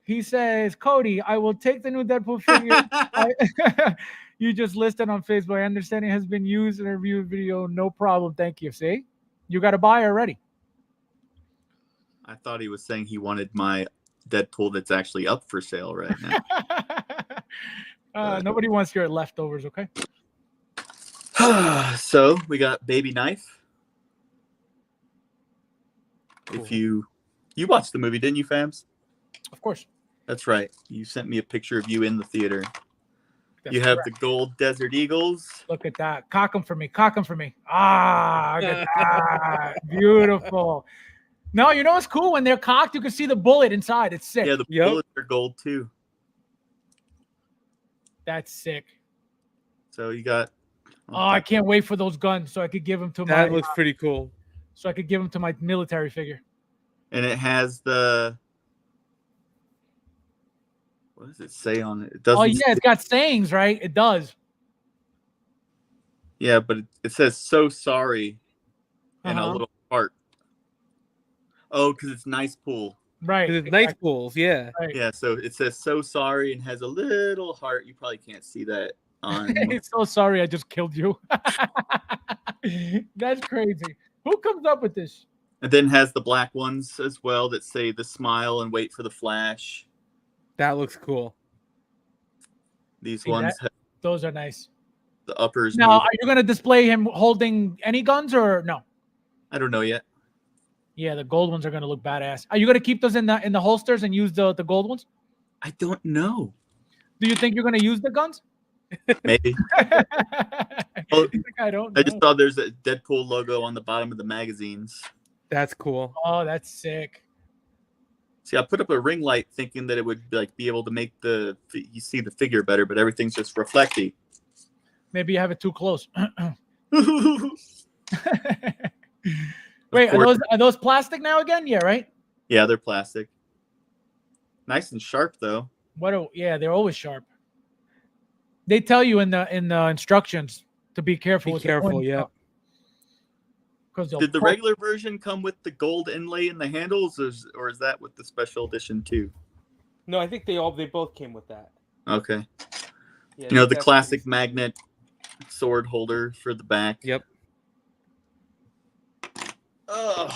He says, Cody, I will take the new Deadpool figure you just listed on Facebook. I understand it has been used in a review video. No problem. Thank you. See? You got to buy already. I thought he was saying he wanted my Deadpool that's actually up for sale right now. Nobody wants your leftovers, okay? So we got Baby Knife. Cool. If you watched the movie, didn't you, Fabs? Of course. That's right. You sent me a picture of you in the theater. That's You have correct. the gold Desert Eagles. Look at that. Cock 'em for me. Cock 'em for me. Ah, look at that. Beautiful. No, you know what's cool? When they're cocked, you can see the bullet inside. It's sick. Yeah, the Yep. bullets are gold too. That's sick. So you got. Oh, I can't wait for those guns so I could give them to That my looks pretty cool. so I could give them to my military figure. And it has the. What does it say on it? It doesn't. Oh yeah, it's got sayings, right? It does. Yeah, but it says "so sorry" and a Uh-huh. little heart. Oh, because it's Nice Pool. Right. 'Cause it's nice pools, yeah. Right. Yeah, so it says "so sorry" and has a little heart. You probably can't see that on. So sorry, I just killed you. That's crazy. Who comes up with this? And then has the black ones as well that say "the smile" and "wait for the flash." That looks cool. These See ones that? have Those are nice. the uppers. Now, move. are you going to display him holding any guns or no? I don't know yet. Yeah, the gold ones are going to look badass. Are you going to keep those in the holsters and use the gold ones? I don't know. Do you think you're going to use the guns? Maybe. Oh, I don't know. I just saw there's a Deadpool logo on the bottom of the magazines. That's cool. Oh, that's sick. See, I put up a ring light thinking that it would like be able to make you see the figure better, but everything's just reflecty. Maybe you have it too close. Of Wait, course. are those plastic now again? Yeah, right. Yeah, they're plastic. Nice and sharp though. Yeah, they're always sharp. They tell you in the instructions to be careful. Be with careful, yeah. Because Did the regular version come with the gold inlay in the handles, or is that with the special edition too? No, I think they both came with that. Okay. Yeah, You know, the that's classic pretty- magnet sword holder for the back. Yep. Ugh.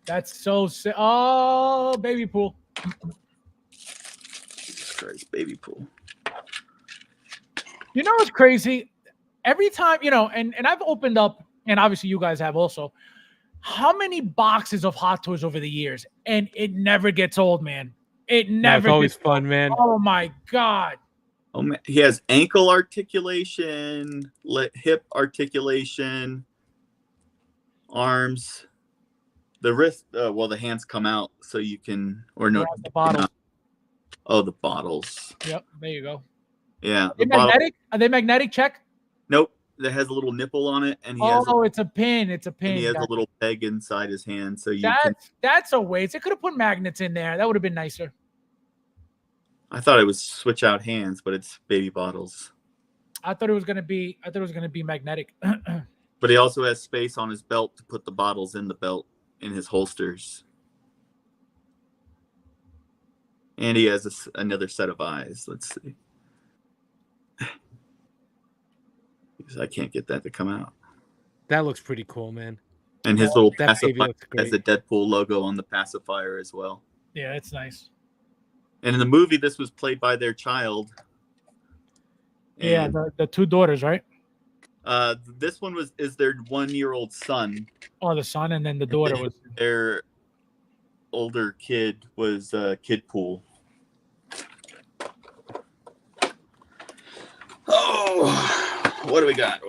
That's so sick. Oh, baby pool. Jesus Christ, baby pool. You know what's crazy? Every time, and I've opened up, and obviously you guys have also, how many boxes of Hot Toys over the years, and it never gets old, man. It No, never it's always gets fun, man. Oh my God. Oh man, he has ankle articulation, hip articulation, arms, the wrist. Well, the hands come out, so you can, or no, The bottles. oh, the bottles. Yep, there you go. Yeah, Are they magnetic? Are they magnetic? Check. Nope, that has a little nipple on it, and he has. It's a pin. It's a pin. And he has a little peg inside his hand, so you can. That's a waste. They could have put magnets in there. That would have been nicer. I thought it was switch out hands, but it's baby bottles. I thought it was gonna be magnetic. But he also has space on his belt to put the bottles in the belt in his holsters. And he has another set of eyes. Let's see. Because I can't get that to come out. That looks pretty cool, man. And his little That baby pacifier looks has the great. Deadpool logo on the pacifier as well. Yeah, it's nice. And in the movie, this was played by their child. Yeah, And, the two daughters, right? this one is their 1-year-old son. Oh, the son, and then the daughter was. Their older kid was Kidpool. Oh, what do we got?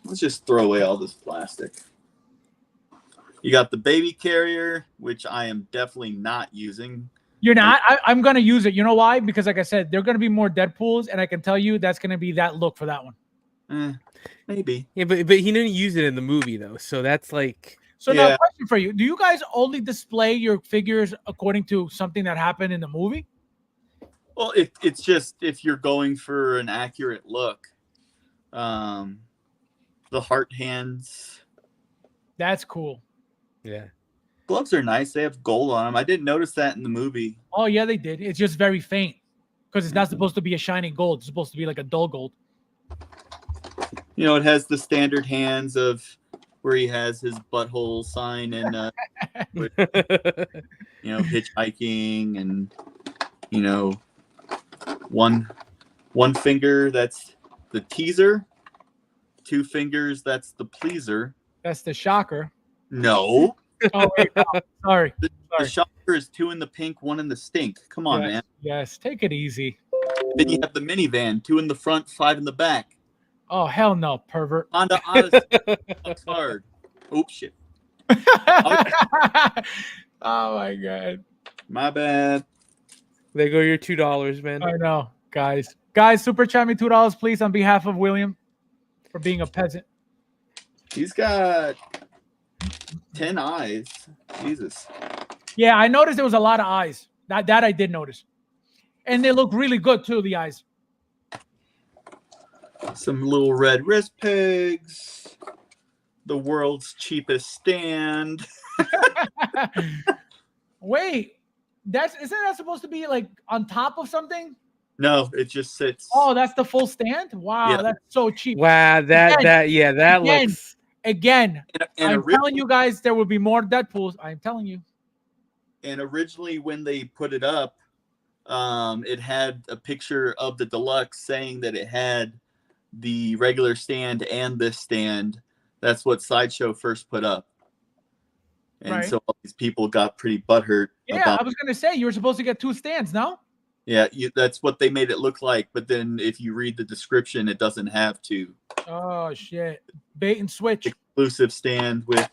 Let's just throw away all this plastic. You got the baby carrier, which I am definitely not using. You're not. I'm gonna use it. You know why? Because, like I said, there are gonna be more Deadpools, and I can tell you that's gonna be that look for that one. Maybe. Yeah, but he didn't use it in the movie though, so that's like. So now, Yeah. question for you: do you guys only display your figures according to something that happened in the movie? Well, it's just if you're going for an accurate look, the heart hands. That's cool. Yeah. Gloves are nice. They have gold on them. I didn't notice that in the movie. Oh yeah, they did. It's just very faint because it's not supposed to be a shining gold. It's supposed to be like a dull gold. You know, it has the standard hands of where he has his butthole sign and hitchhiking, and one finger that's the teaser, 2 fingers that's the pleaser. That's the shocker. No, Oh wait, no, sorry. the shocker is 2 in the pink, 1 in the stink. Come on, Yes, man. Yes, take it easy. Then you have the minivan, 2 in the front, 5 in the back. Oh hell no, pervert. Honda Odyssey looks hard. Oops, shit. Oh my god. My bad. There go your $2, man. I know, guys. Guys, super chat me $2, please, on behalf of William for being a peasant. He's got 10 eyes. Jesus. Yeah, I noticed there was a lot of eyes. That I did notice. And they look really good too, the eyes. Some little red wrist pegs. The world's cheapest stand. Wait, isn't that supposed to be like on top of something? No, it just sits. Oh, that's the full stand? Wow, Yeah. that's so cheap. Wow, that Again, looks. Again, And I'm telling you guys, there will be more Deadpools. I'm telling you. And originally, when they put it up, it had a picture of the deluxe saying that it had the regular stand and this stand. That's what Sideshow first put up. And Right. so all these people got pretty butthurt. Yeah, about, I was gonna say you were supposed to get 2 stands, no? yeah, that's what they made it look like. But then if you read the description, it doesn't have to. Oh shit! Bait and switch. Exclusive stand with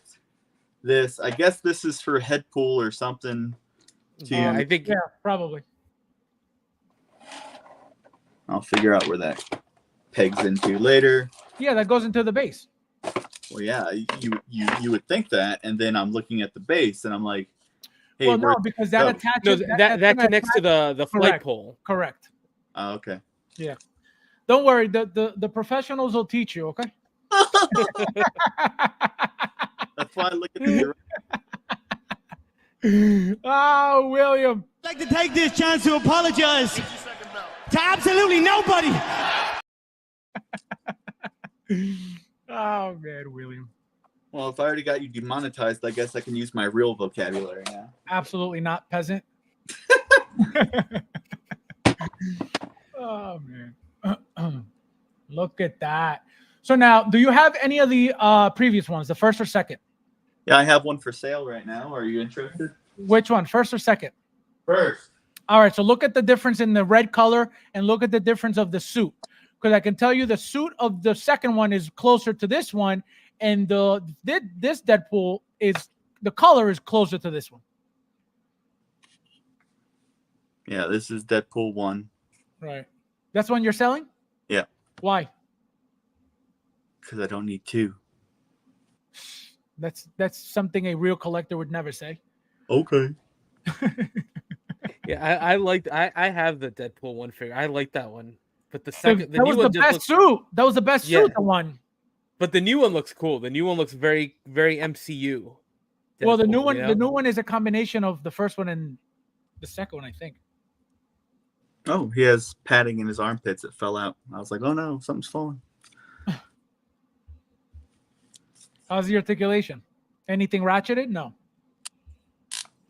this. I guess this is for Headpool or something. Yeah, I think Yeah, probably. I'll figure out where that pegs into later. Yeah, that goes into the base. Well, yeah, you would think that, and then I'm looking at the base, and I'm like, hey, Well, no, where'd because it that go? attaches. no, that's that gonna connects to attach- the flight Correct. pole. Correct. Oh, okay. Yeah. Don't worry. The professionals will teach you. Okay. That's why I look at the Oh, William. I'd like to take this chance to apologize to absolutely nobody. Oh man, William. Well, if I already got you demonetized, I guess I can use my real vocabulary now. Absolutely not, peasant. Oh man. Look at that. So now, do you have any of the previous ones, the first or second? Yeah, I have one for sale right now. Are you interested? Which one, first or second? First. All right, so look at the difference in the red color and look at the difference of the suit. Because I can tell you the suit of the second one is closer to this one, and this Deadpool is the color is closer to this one. Yeah, this is Deadpool 1. Right. That's one you're selling? Yeah. Why? Because I don't need two. That's something a real collector would never say. Okay. Yeah, I have the Deadpool 1 figure. I like that one. But the second, the that new was one the just best suit. That was the best Yeah. suit. The one. But the new one looks cool. The new one looks very, very MCU. Well, the Deadpool, new one, you the know? new one is a combination of the first one and the second one, I think. Oh, he has padding in his armpits that fell out. I was like, oh no, something's falling. How's the articulation? Anything ratcheted? No.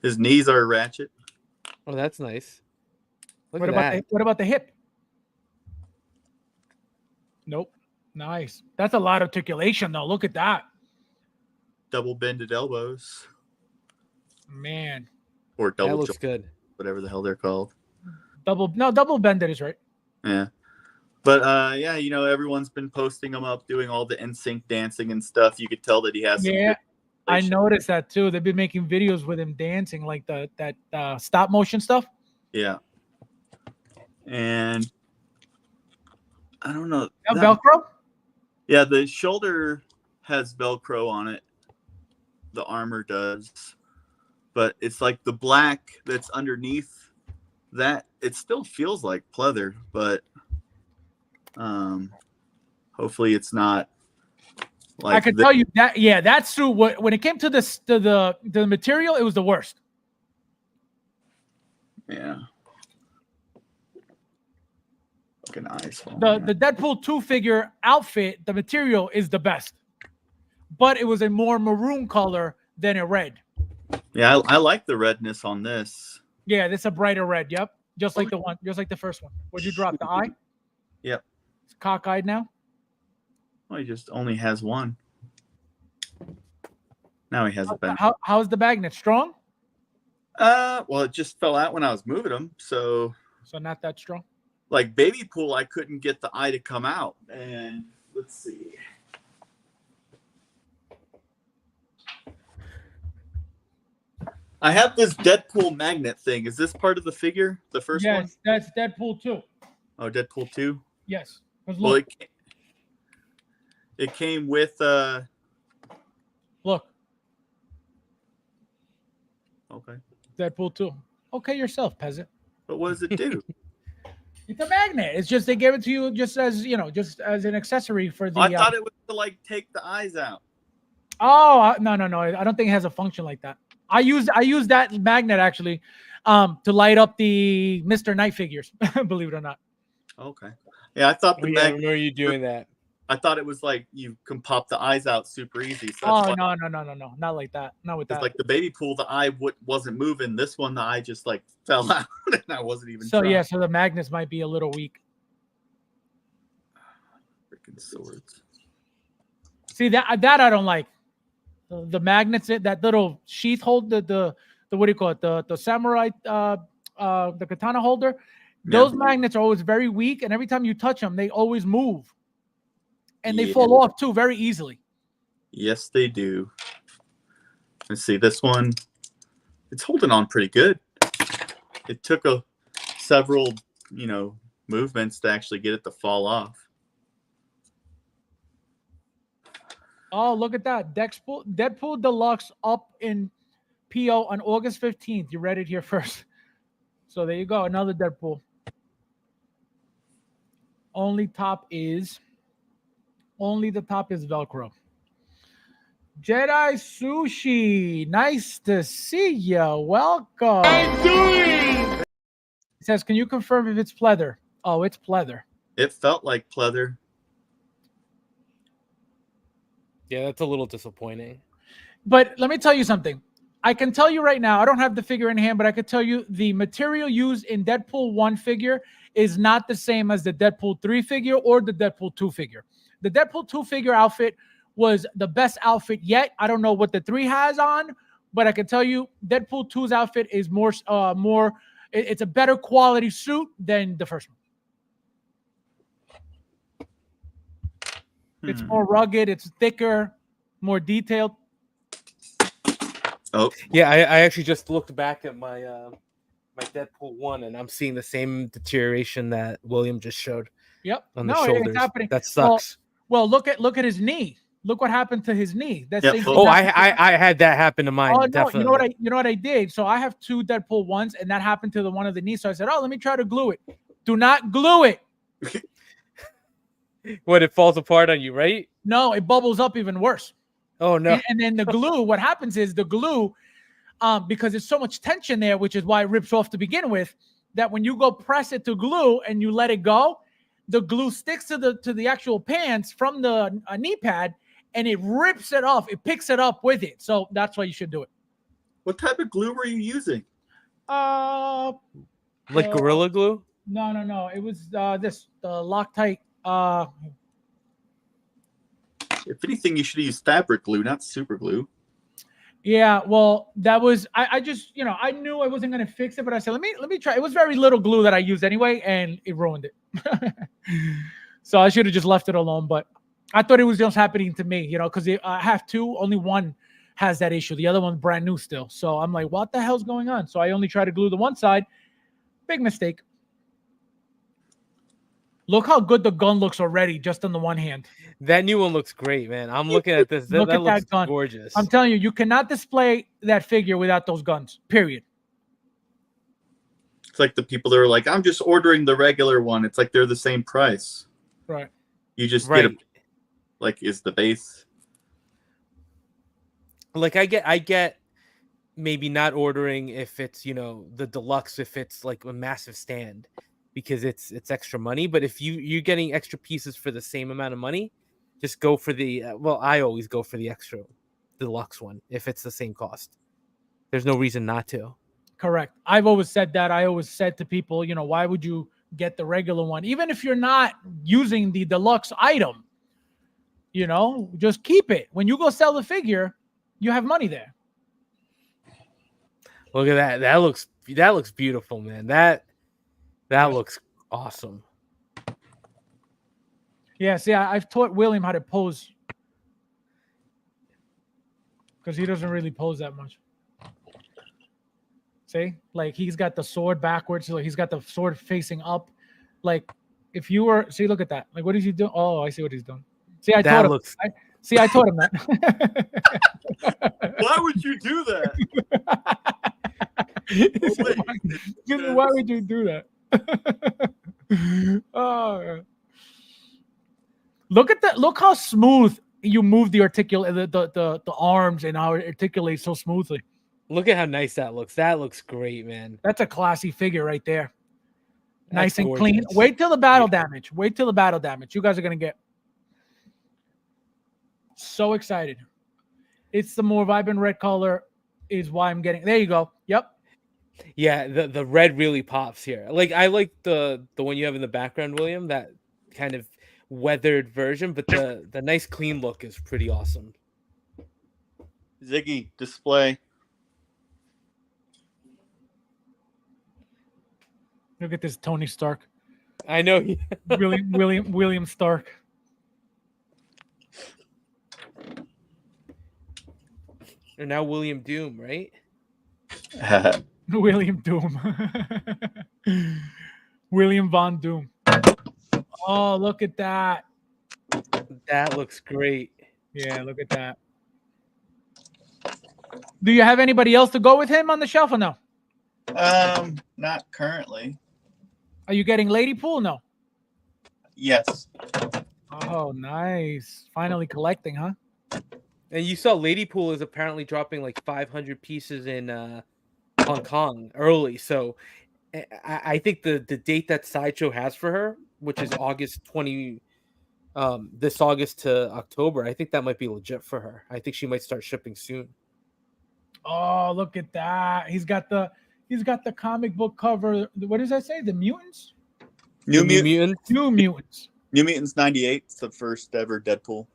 His knees are ratchet. Oh, that's nice. Look What at about that. what about the hip? Nope. Nice. That's a lot of articulation, though. Look at that, Double bended elbows. man. Or That double looks joint, good. whatever the hell they're called. Double bended is right. Yeah. But yeah, you know, everyone's been posting him up, doing all the NSYNC dancing and stuff. You could tell that he has some Yeah, good I relation. noticed that too. They've been making videos with him dancing, like that stop motion stuff. Yeah. And I don't know. That Velcro. Yeah, the shoulder has Velcro on it. The armor does. But it's like the black that's underneath that, it still feels like pleather, but hopefully it's not like I can tell you that. Yeah, that suit. When it came to the material, it was the worst. Yeah. Fucking eyes. The Deadpool 2 figure outfit, the material is the best, but it was a more maroon color than a red. Yeah, I like the redness on this. Yeah, this is a brighter red. Yep, just like the first one. What'd you drop? The eye? Yep. It's cockeyed now. Well, he just only has one. Now he has a bench. How's the magnet? Strong? Well, it just fell out when I was moving him. So not that strong. like Baby Pool, I couldn't get the eye to come out. And let's see. I have this Deadpool magnet thing. Is this part of the figure? The first one? Yes, that's Deadpool 2. Oh, Deadpool 2? Yes. 'Cause Well, look, it came with look, okay. Deadpool 2. Okay, yourself, peasant. But what does it do? It's a magnet. It's just they gave it to you just as just as an accessory for the. I thought it was to like take the eyes out. Oh no! I don't think it has a function like that. I use that magnet actually to light up the Mr. Knight figures. Believe it or not. Okay. Yeah, I thought Oh, the yeah, I magnet. remember you doing that. I thought it was like you can pop the eyes out super easy. So Oh that's why, no! Not like that. Not with it's that. like the Baby Pool, the eye wasn't moving. This one, the eye just like fell out, and I wasn't even. So trying. yeah, so the magnets might be a little weak. Freaking swords. See that I don't like. The magnets, that little sheath hold, the what do you call it? The samurai, the katana holder. Those magnets are always very weak, and every time you touch them, they always move, and they fall off too very easily. Yes, they do. Let's see this one. It's holding on pretty good. it took several movements to actually get it to fall off. Oh, look at that. Deadpool Deluxe up in PO on August 15th. You read it here first. So there you go. Another Deadpool. Only the top is Velcro. Jedi Sushi. Nice to see you. Welcome. I'm doing. It says, can you confirm if it's pleather? Oh, it's pleather. It felt like pleather. Yeah, that's a little disappointing. But let me tell you something. I can tell you right now, I don't have the figure in hand, but I can tell you the material used in Deadpool 1 figure is not the same as the Deadpool 3 figure or the Deadpool 2 figure. The Deadpool 2 figure outfit was the best outfit yet. I don't know what the 3 has on, but I can tell you Deadpool 2's outfit is it's a better quality suit than the first one. It's more rugged, it's thicker, more detailed. Oh, Yeah, I actually just looked back at my my Deadpool 1, and I'm seeing the same deterioration that William just showed. Yep. On the shoulders. It's happening. That sucks. Well, look at his knee. Look what happened to his knee. That's Yeah, the Oh, I had that happen to mine. Oh no! Definitely. You know what I did? So I have 2 Deadpool 1s, and that happened to the one of the knees. So I said, "Oh, let me try to glue it." Do not glue it. What, it falls apart on you, right? No, it bubbles up even worse. Oh no. And then the glue. What happens is the glue, because there's so much tension there, which is why it rips off to begin with. That when you go press it to glue and you let it go, the glue sticks to the actual pants from the knee pad, and it rips it off. It picks it up with it. So that's why you should do it. what type of glue were you using? Like Gorilla Glue? No. It was the Loctite. If anything, you should use fabric glue, not super glue. Yeah, well, that was I just I knew I wasn't gonna fix it, but I said let me try. It was very little glue that I used anyway, and it ruined it. So I should have just left it alone. But I thought it was just happening to me, because I have 2, only one has that issue. The other one's brand new still. So I'm like, what the hell's going on? So I only try to glue the one side. Big mistake. Look how good the gun looks already, just on the one hand. That new one looks great, man. I'm looking at this. Look that at looks that gun. gorgeous. I'm telling you, you cannot display that figure without those guns, period. It's like the people that are like, I'm just ordering the regular one. It's like they're the same price. Right. You just Right. get is the base. Like I get maybe not ordering if it's the deluxe, if it's like a massive stand, because it's extra money. But if you're getting extra pieces for the same amount of money, just go for the I always go for the extra deluxe one if it's the same cost. There's no reason not to. Correct. I've always said that. I always said to people, why would you get the regular one? Even if you're not using the deluxe item, just keep it. When you go sell the figure, you have money there. Look at that. That looks beautiful, man. That looks awesome. Yeah, see, I've taught William how to pose because he doesn't really pose that much. See, like he's got the sword backwards, like he's got the sword facing up. Like if you were, look at that. Like, what is he doing? Oh, I see what he's doing. See, I taught him. I taught him that. Why would you do that? Why would you do that? Oh, look at that! Look how smooth you move the arms and how it articulates so smoothly. Look at how nice that looks. That looks great, man. That's a classy figure right there. That's nice and gorgeous. clean. Wait till the battle damage. Wait till the battle damage. You guys are gonna get so excited. It's the more vibrant red color is why I'm getting. There you go. Yep. Yeah, the red really pops here. Like I like the one you have in the background, William. That kind of weathered version, but the nice clean look is pretty awesome. Ziggy, display. Look at this Tony Stark. I know. William Stark. Or now William Doom, right? William Doom. William Von Doom. Oh, look at that. That looks great. Yeah, look at that. Do you have anybody else to go with him on the shelf or no? Not currently. Are you getting Lady Pool? No. Yes. Oh, nice. Finally collecting, huh? And you saw Lady Pool is apparently dropping like 500 pieces in Hong Kong early. So I think the date that Sideshow has for her, which is August 20, this August to October, I think that might be legit for her. I think she might start shipping soon. Oh, look at that. He's got the comic book cover. What does that say? The Mutants? New Mutants. New Mutants. New Mutants 98. It's the first ever Deadpool.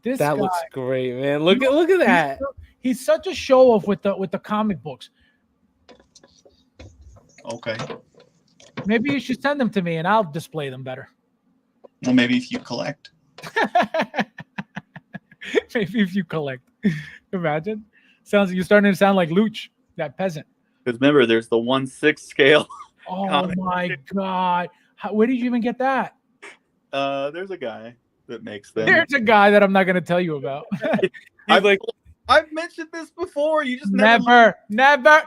This That guy, looks great, man. Look at that. He's such a show off with the comic books. Okay. Maybe you should send them to me and I'll display them better. Well, maybe if you collect. Maybe if you collect. Imagine. You're starting to sound like Luch, that peasant. Because remember, there's the 1/6 scale. Oh comic. my God. Where did you even get that? There's a guy that makes them. There's a guy that I'm not going to tell you about. I've mentioned this before. You just Never.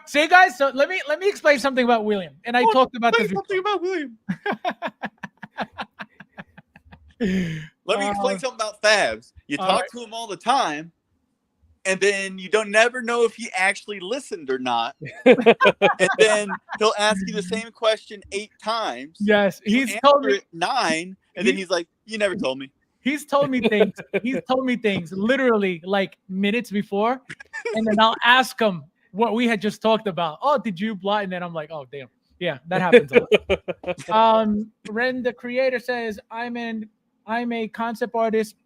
See, guys, so let me explain something about William. And I talked about this. Something about William. Let me explain something about Fabs. You talk to him all the time, and then you don't never know if he actually listened or not. And then he'll ask you the same question 8 times. Yes, he's told me 9, and then he's like, "You never told me." He's told me things. He's told me things literally like minutes before, and then I'll ask him what we had just talked about. Oh, did you blah? And then I'm like, oh, damn, yeah, that happens a lot. Ren, the creator, says, I'm a concept artist.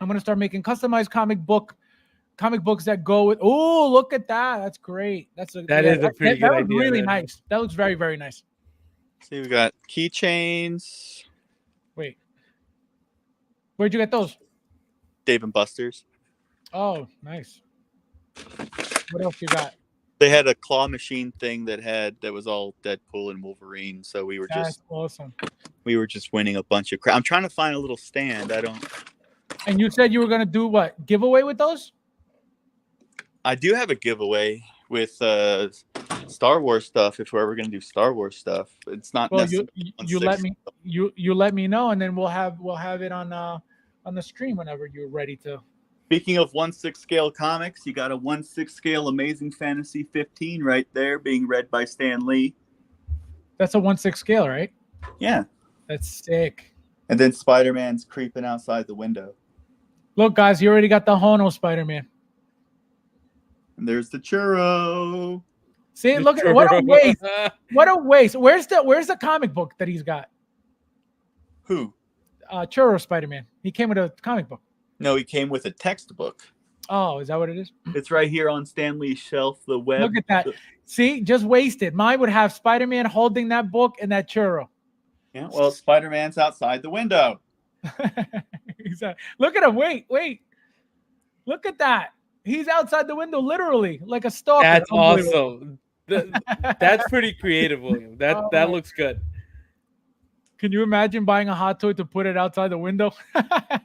I'm gonna start making customized comic books that go with. Oh, look at that! That's great. That is a pretty good idea. That looks really nice. That looks very, very nice. See, we got keychains. Wait. Where'd you get those? Dave and Buster's. Oh, nice. What else you got? They had a claw machine thing that was all Deadpool and Wolverine. So we were That's awesome. We were just winning a bunch of crap. I'm trying to find a little stand. And you said you were gonna do what? Giveaway with those? I do have a giveaway with Star Wars stuff. If we're ever gonna do Star Wars stuff, it's not. Well, you let me know, and then we'll have it on the stream whenever you're ready to. Speaking of 1/6 scale comics, you got a 1/6 scale Amazing Fantasy 15 right there, being read by Stan Lee. That's a 1/6 scale, right? Yeah. That's sick. And then Spider-Man's creeping outside the window. Look, guys, you already got the Hono Spider-Man. And there's the churro. See, look at what a waste! What a waste! Where's the comic book that he's got? Who? Churro Spider-Man. He came with a comic book. No, he came with a textbook. Oh, is that what it is? It's right here on Stan Lee's shelf. The web. Look at that. See, just wasted. Mine would have Spider-Man holding that book and that churro. Yeah, well, Spider-Man's outside the window. Look at him. Wait. Look at that. He's outside the window, literally, like a stalker. That's awesome. That's pretty creative, William. That looks good. Can you imagine buying a hot toy to put it outside the window?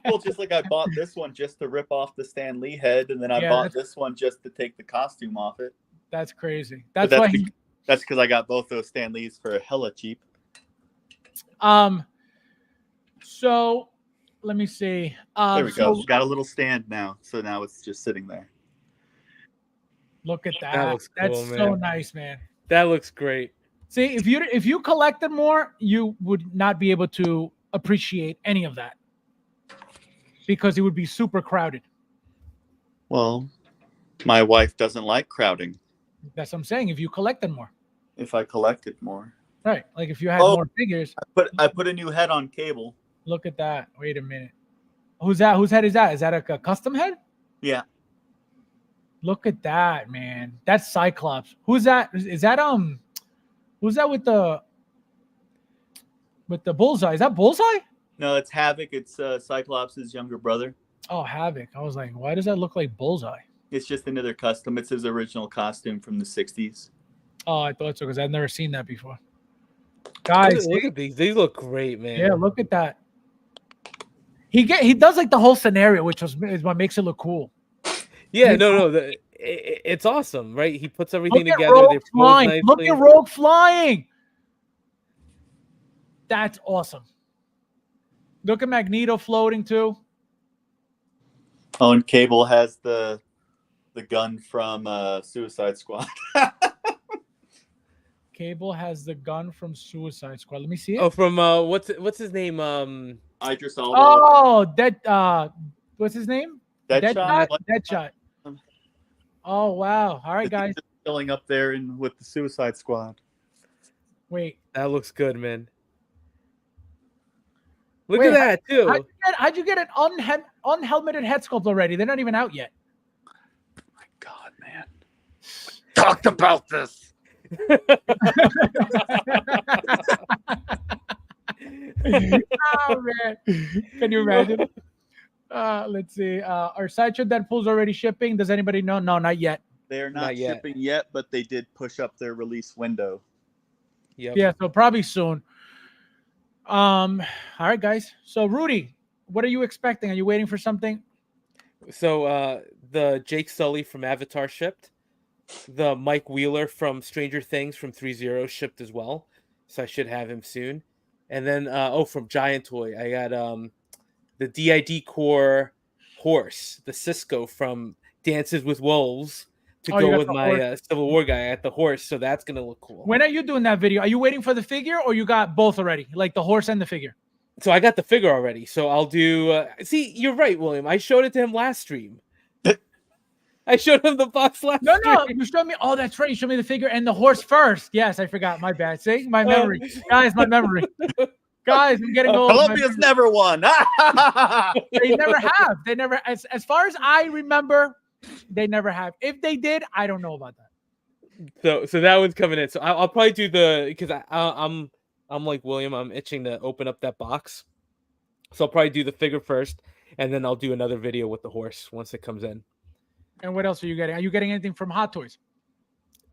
Well, just like I bought this one just to rip off the Stan Lee head, and then I bought this one just to take the costume off it. That's crazy. That's because I got both those Stan Lees for hella cheap. So let me see. There we go. Got a little stand now, so now it's just sitting there. Look at that. That looks cool, That's man. so nice, man. That looks great. See, if you collected more, you would not be able to appreciate any of that because it would be super crowded. Well, my wife doesn't like crowding. That's what I'm saying. If you collected more. If I collected more. Right. Like if you had more figures. I put a new head on Cable. Look at that. Wait a minute. Who's that? Whose head is that? Is that a custom head? Yeah. Look at that, man. That's Cyclops. Who's that? Is that who's that with the bullseye? Is that Bullseye? No, it's Havoc. It's Cyclops' younger brother. Oh, Havoc. I was like, why does that look like Bullseye? It's just another custom. It's his original costume from the 60s. Oh, I thought so because I've never seen that before. Guys, Look at these. These look great, man. yeah, look at that. He does like the whole scenario, which is what makes it look cool. Yeah, no, it's awesome, right? He puts everything Look at together. Rogue They pose flying. Look nicely. at Rogue flying. That's awesome. Look at Magneto floating too. Oh, and Cable has the gun from Suicide Squad. Cable has the gun from Suicide Squad. Let me see it. Oh, from what's his name? Idris Elba. Oh, what's his name? Deadshot. Deadshot. Oh wow! All right, guys. Chilling up there with the Suicide Squad. Wait. That looks good, man. Look Wait, at that too. How'd you get an unhelmeted head sculpt already? They're not even out yet. My God, man. Talked about this. Oh man, can you imagine? Let's see. Our Sideshow Deadpool's already shipping. Does anybody know? No, not yet. They're not Not yet. shipping yet, but they did push up their release window. Yep. Yeah, so probably soon. All right, guys. So Rudy, what are you expecting? Are you waiting for something? So the Jake Sully from Avatar shipped. The Mike Wheeler from Stranger Things from 3-0 shipped as well. So I should have him soon. And then from Giant Toy, I got the DID Core horse, the Cisco from Dances with Wolves to Oh, you go got with the my horse. Civil War guy at the horse. So that's gonna look cool. When are you doing that video? Are you waiting for the figure or you got both already? Like the horse and the figure? So I got the figure already. So I'll do. See, you're right, William. I showed it to him last stream. I showed him the box last. No, stream. you showed me. Oh, that's right. You showed me the figure and the horse first. Yes, I forgot. My bad. See, my memory, guys. My memory, guys. I'm getting old. Columbia's never won. They never have. They never. As far as I remember, they never have. If they did, I don't know about that. So that one's coming in. So I'll probably do because I'm like William. I'm itching to open up that box. So I'll probably do the figure first, and then I'll do another video with the horse once it comes in. And what else are you getting? Are you getting anything from Hot Toys?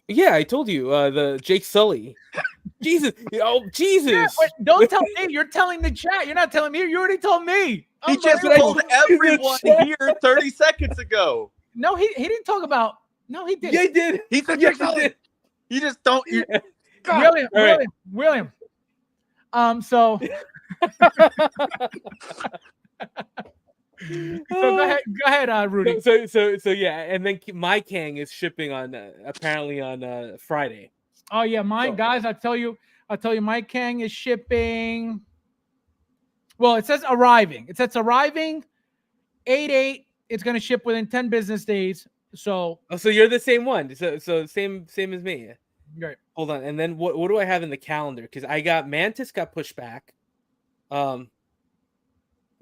Yeah, I told you the Jake Sully. Jesus, oh Jesus! Yeah, but don't tell me. You're telling the chat. You're not telling me. You already told me. He just told everyone here 30 seconds ago. No, he didn't talk about. No, he did. Yeah, he did. He said Yes, Jake Sully. he did. You just don't. William. So. So go ahead, Rudy. So yeah, and then my Kang is shipping on apparently on Friday. Oh yeah, guys. I'll tell you, my Kang is shipping. Well, it says arriving. It says arriving 8/8. It's gonna ship within 10 business days. So. Oh, so you're the same one. So same as me. Right. Hold on, and then what do I have in the calendar? Because I got Mantis got pushed back.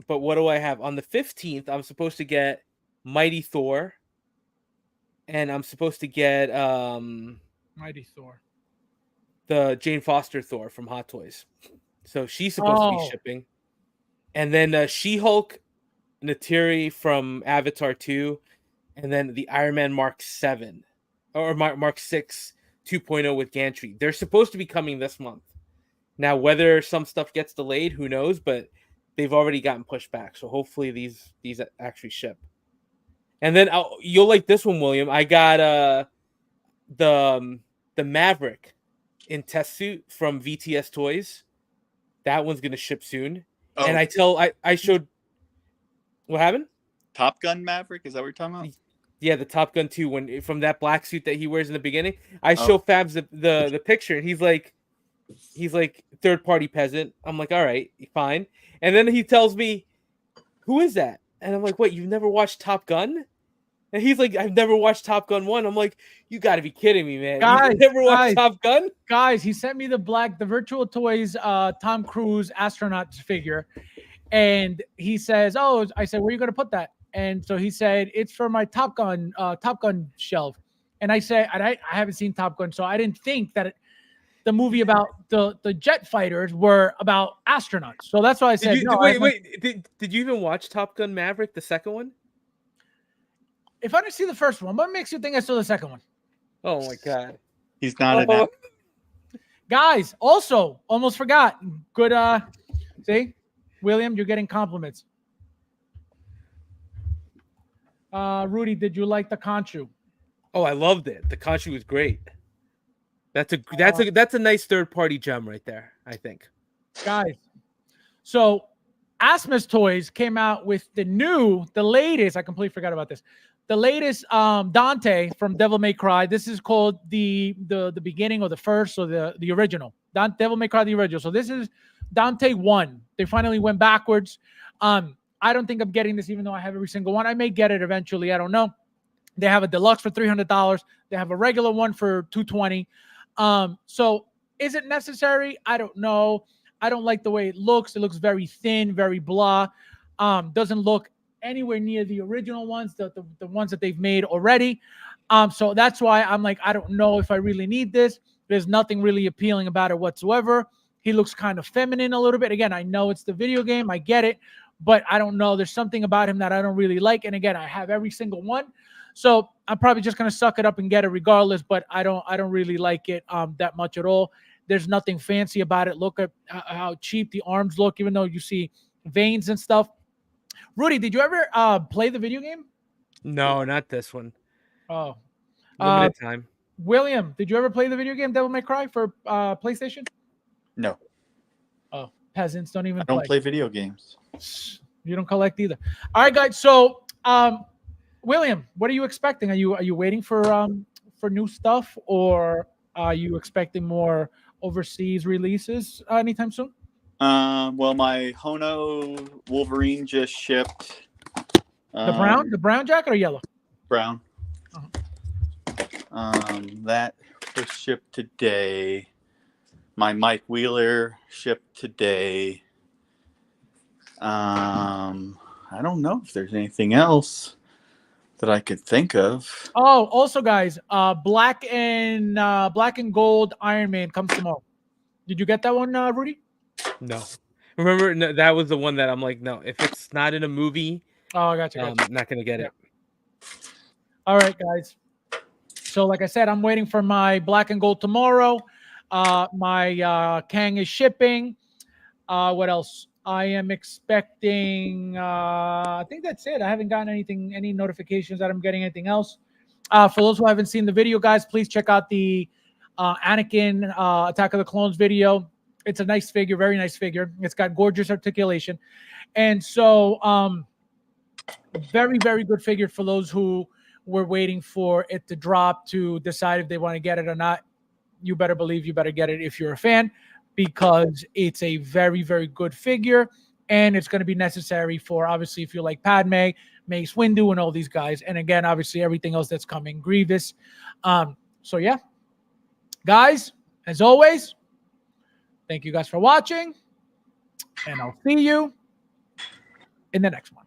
But what do I have on the 15th? I'm supposed to get Mighty Thor, and I'm supposed to get Mighty Thor, the Jane Foster Thor from Hot Toys. So she's supposed to be shipping, and then She-Hulk, Natiri from Avatar 2, and then the Iron Man Mark 7 or Mark 6 2.0 with Gantry. They're supposed to be coming this month. Now, whether some stuff gets delayed, who knows? But they've already gotten pushed back, so hopefully these actually ship. And then you'll like this one, William. I got the Maverick in test suit from VTS Toys. That one's gonna ship soon. Oh. And I showed what happened. Top Gun Maverick, is that what you're talking about? Yeah, the Top Gun 2 from that black suit that he wears in the beginning. I show Fabs the picture, and he's like third party peasant. I'm like, all right, fine. And then he tells me, who is that? And I'm like, wait, you've never watched Top Gun? And he's like, I've never watched Top Gun 1. I'm like, you got to be kidding me, man. You've never watched Top Gun? Guys, he sent me the Virtual Toys Tom Cruise astronaut figure. And he says, I said, where are you going to put that? And so he said, it's for my Top Gun shelf. And I said, I haven't seen Top Gun, so I didn't think that the movie about the jet fighters were about astronauts. So that's why I said, did you even watch Top Gun Maverick, the second one? If I didn't see the first one, what makes you think I saw the second one? Oh my God. He's not Oh. an Guys, also, almost forgot. Good, see? William, you're getting compliments. Rudy, did you like the Conchu? Oh, I loved it. The Conchu was great. That's a nice third party gem right there, I think. Guys, so Asmus Toys came out with the latest, I completely forgot about this. The latest Dante from Devil May Cry. This is called the beginning or the first or the original. Devil May Cry the original. So this is Dante 1. They finally went backwards. I don't think I'm getting this even though I have every single one. I may get it eventually. I don't know. They have a deluxe for $300. They have a regular one for $220. So is it necessary? I don't know. I don't like the way it looks. It looks very thin, very blah. Doesn't look anywhere near the original ones, the ones that they've made already. So that's why I'm like, I don't know if I really need this. There's nothing really appealing about it whatsoever. He looks kind of feminine a little bit. Again, I know it's the video game. I get it. But I don't know. There's something about him that I don't really like. And again, I have every single one. So I'm probably just going to suck it up and get it regardless. But I don't really like it that much at all. There's nothing fancy about it. Look at how cheap the arms look, even though you see veins and stuff. Rudy, did you ever play the video game? No, not this one. Oh. Limited time. William, did you ever play the video game Devil May Cry for PlayStation? No. Oh, peasants don't even I don't play video games. You don't collect either. All right, guys. So, William, what are you expecting? Are you waiting for new stuff, or are you expecting more overseas releases anytime soon? Well, my Hono Wolverine just shipped. The brown jacket or yellow? Brown. That was shipped today. My Mike Wheeler shipped today. I don't know if there's anything else that I could think of. Oh, also, guys, black and gold Iron Man comes tomorrow. Did you get that one, Rudy? No. Remember, no, that was the one that I'm like, no, if it's not in a movie, Oh, I got you. I'm not going to get it. All right, guys. So, like I said, I'm waiting for my black and gold tomorrow. My Kang is shipping. What else? I am expecting. I think that's it. I haven't gotten any notifications that I'm getting anything else. For those who haven't seen the video, guys, please check out the Anakin Attack of the Clones video. It's a nice figure, very nice figure. It's got gorgeous articulation, and so very, very good figure for those who were waiting for it to drop to decide if they want to get it or not. You better believe you better get it if you're a fan, because it's a very, very good figure, and it's going to be necessary for, obviously, if you like Padme, Mace Windu, and all these guys. And again, obviously, everything else that's coming, Grievous. So, yeah. Guys, as always, thank you guys for watching, and I'll see you in the next one.